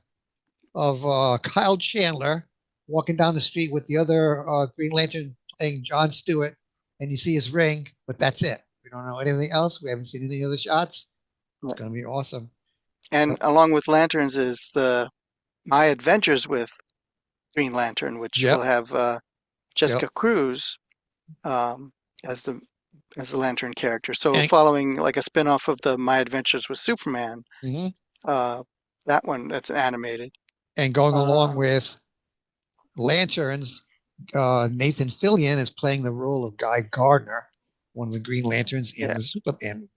of Kyle Chandler walking down the street with the other Green Lantern playing John Stewart, and you see his ring, but that's it. We don't know anything else. We haven't seen any other shots. It's Yeah. going to be awesome. And along with Lanterns is the My Adventures with Green Lantern, which will Yep. have Yep. Jessica Cruz um, as the Lantern character. So And, following like a spin-off of the My Adventures with Superman, mhm. uh, that one that's animated. And going along Um, with Lanterns, Nathan Fillion is playing the role of Guy Gardner, one of the Green Lanterns in yeah, the Superman movie.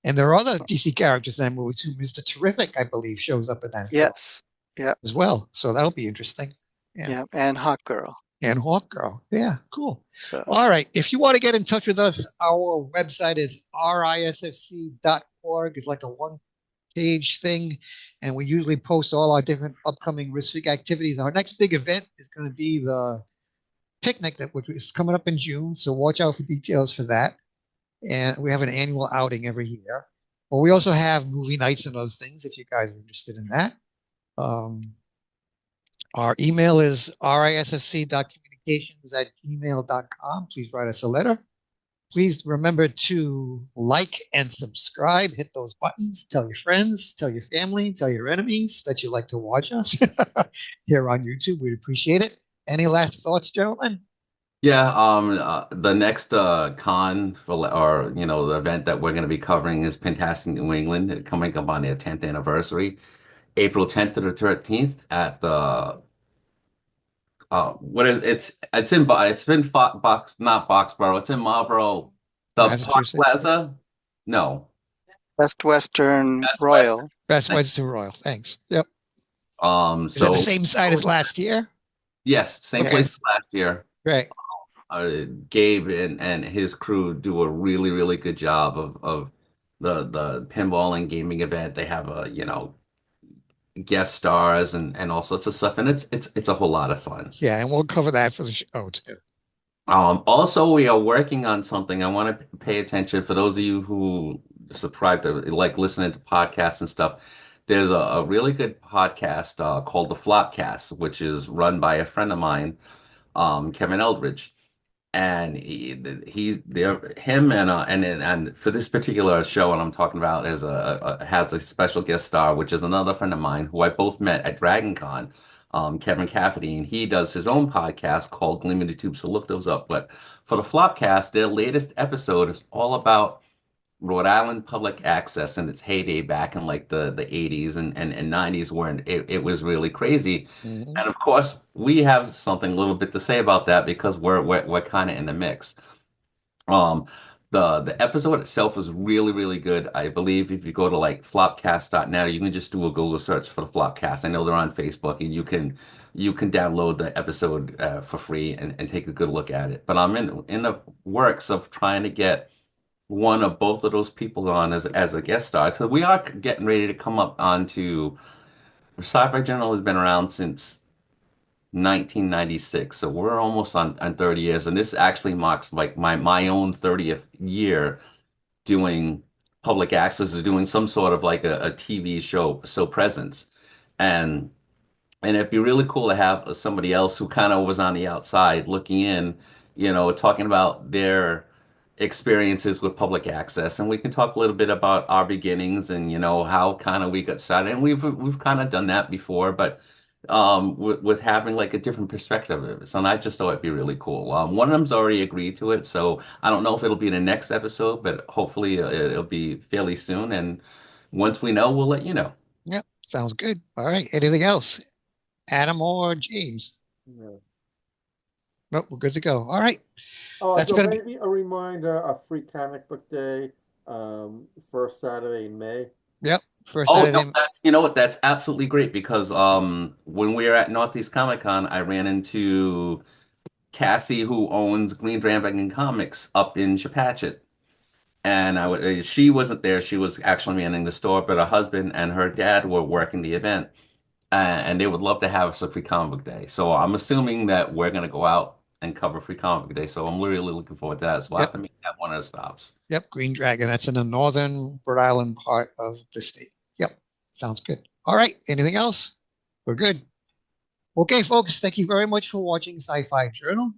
And there are other DC characters in that movie too. Mr. Terrific, I believe, shows up in that film yes, yeah, as well. So that'll be interesting. Yeah. yeah, and Hawk Girl. And Hawkgirl. Yeah, cool. So All right. If you want to get in touch with us, our website is risfc.org. It's like a one-page thing. And we usually post all our different upcoming Risk Week activities. Our next big event is going to be the picnic which is coming up in June. So watch out for details for that. And we have an annual outing every year. But we also have movie nights and other things if you guys are interested in that. Um, our email is risfc.communications@gmail.com. Please write us a letter. Please remember to like and subscribe. Hit those buttons. Tell your friends, tell your family, tell your enemies that you like to watch us here on YouTube. We'd appreciate it. Any last thoughts, gentlemen? Yeah, the next con or the event that we're going to be covering is Fantastic New England, coming up on their 10th anniversary, April 10th to the 13th at the what is it's been Box not Boxborough, it's in Marlboro, the Park Massachusetts. Plaza. No, Best Western Best Western. Royal. Best Western Royal. Thanks. Yep. Is it the So same site as last year? yes, same Okay. place Yes. as last year. Great. Gabe and his crew do a really good job of the pinball and gaming event. They have guest stars and all sorts of stuff, and it's a whole lot of fun. Yeah, and we'll cover that for the show too. Also, we are working on something. I want to pay attention for those of you who subscribe to like listening to podcasts and stuff. There's a really good podcast called The Flopcast, which is run by a friend of mine, Kevin Eldridge, and him and for this particular show, and I'm talking about is has a special guest star, which is another friend of mine who I both met at Dragon Con, Kevin Cafferty, and he does his own podcast called Gleaming the Tube. So look those up. But for the Flopcast, their latest episode is all about Rhode Island public access in its heyday back in like the 80s and 90s when it was really crazy. Mhm. And of course, we have something a little bit to say about that because we're kind of in the mix. Um, the episode itself is really good. I believe if you go to like flopcast.net, you can just do a Google search for the Flopcast. I know they're on Facebook, and you can download the episode for free and take a good look at it. But I'm in the works of trying to get one of both of those people on as a guest star. So we are getting ready to come up onto Sci-Fi Journal has been around since 1996, so we're almost on 30 years, and this actually marks like my own 30th year doing public access or doing some sort of like a TV show presence. And and it'd be really cool to have somebody else who kind of was on the outside looking in, talking about their experiences with public access. And we can talk a little bit about our beginnings and, how kind of we got started. And we've kind of done that before, but with having like a different perspective of it. So I just thought it'd be really cool. One of them's already agreed to it, so I don't know if it'll be the next episode, but hopefully it'll be fairly soon. And once we know, we'll let you know. Yep, sounds good. All right. Anything else? Adam or James? Yeah. Nope, we're good to go. All right. That's So going to be, maybe a reminder of Free Comic Book Day, first Saturday in May. yep, first Oh no, Saturday. you know what? That's absolutely great because when we were at Northeast Comic Con, I ran into Cassie, who owns Green Dragon Comics up in Chepachet, and she wasn't there. She was actually manning the store, but her husband and her dad were working the event, and they would love to have us a free comic book day. So I'm assuming that we're gonna go out and cover free comic book day. So I'm really looking forward to that. So we'll have Yep, to meet at one of the stops. yep, Green Dragon. That's in the northern Rhode Island part of the state. Yep, sounds good. All right. Anything else? We're good. Okay, folks, thank you very much for watching Sci-Fi Journal.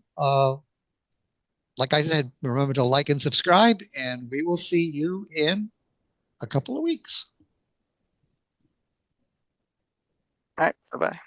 Like I said, remember to like and subscribe, and we will see you in a couple of weeks. All right, bye bye.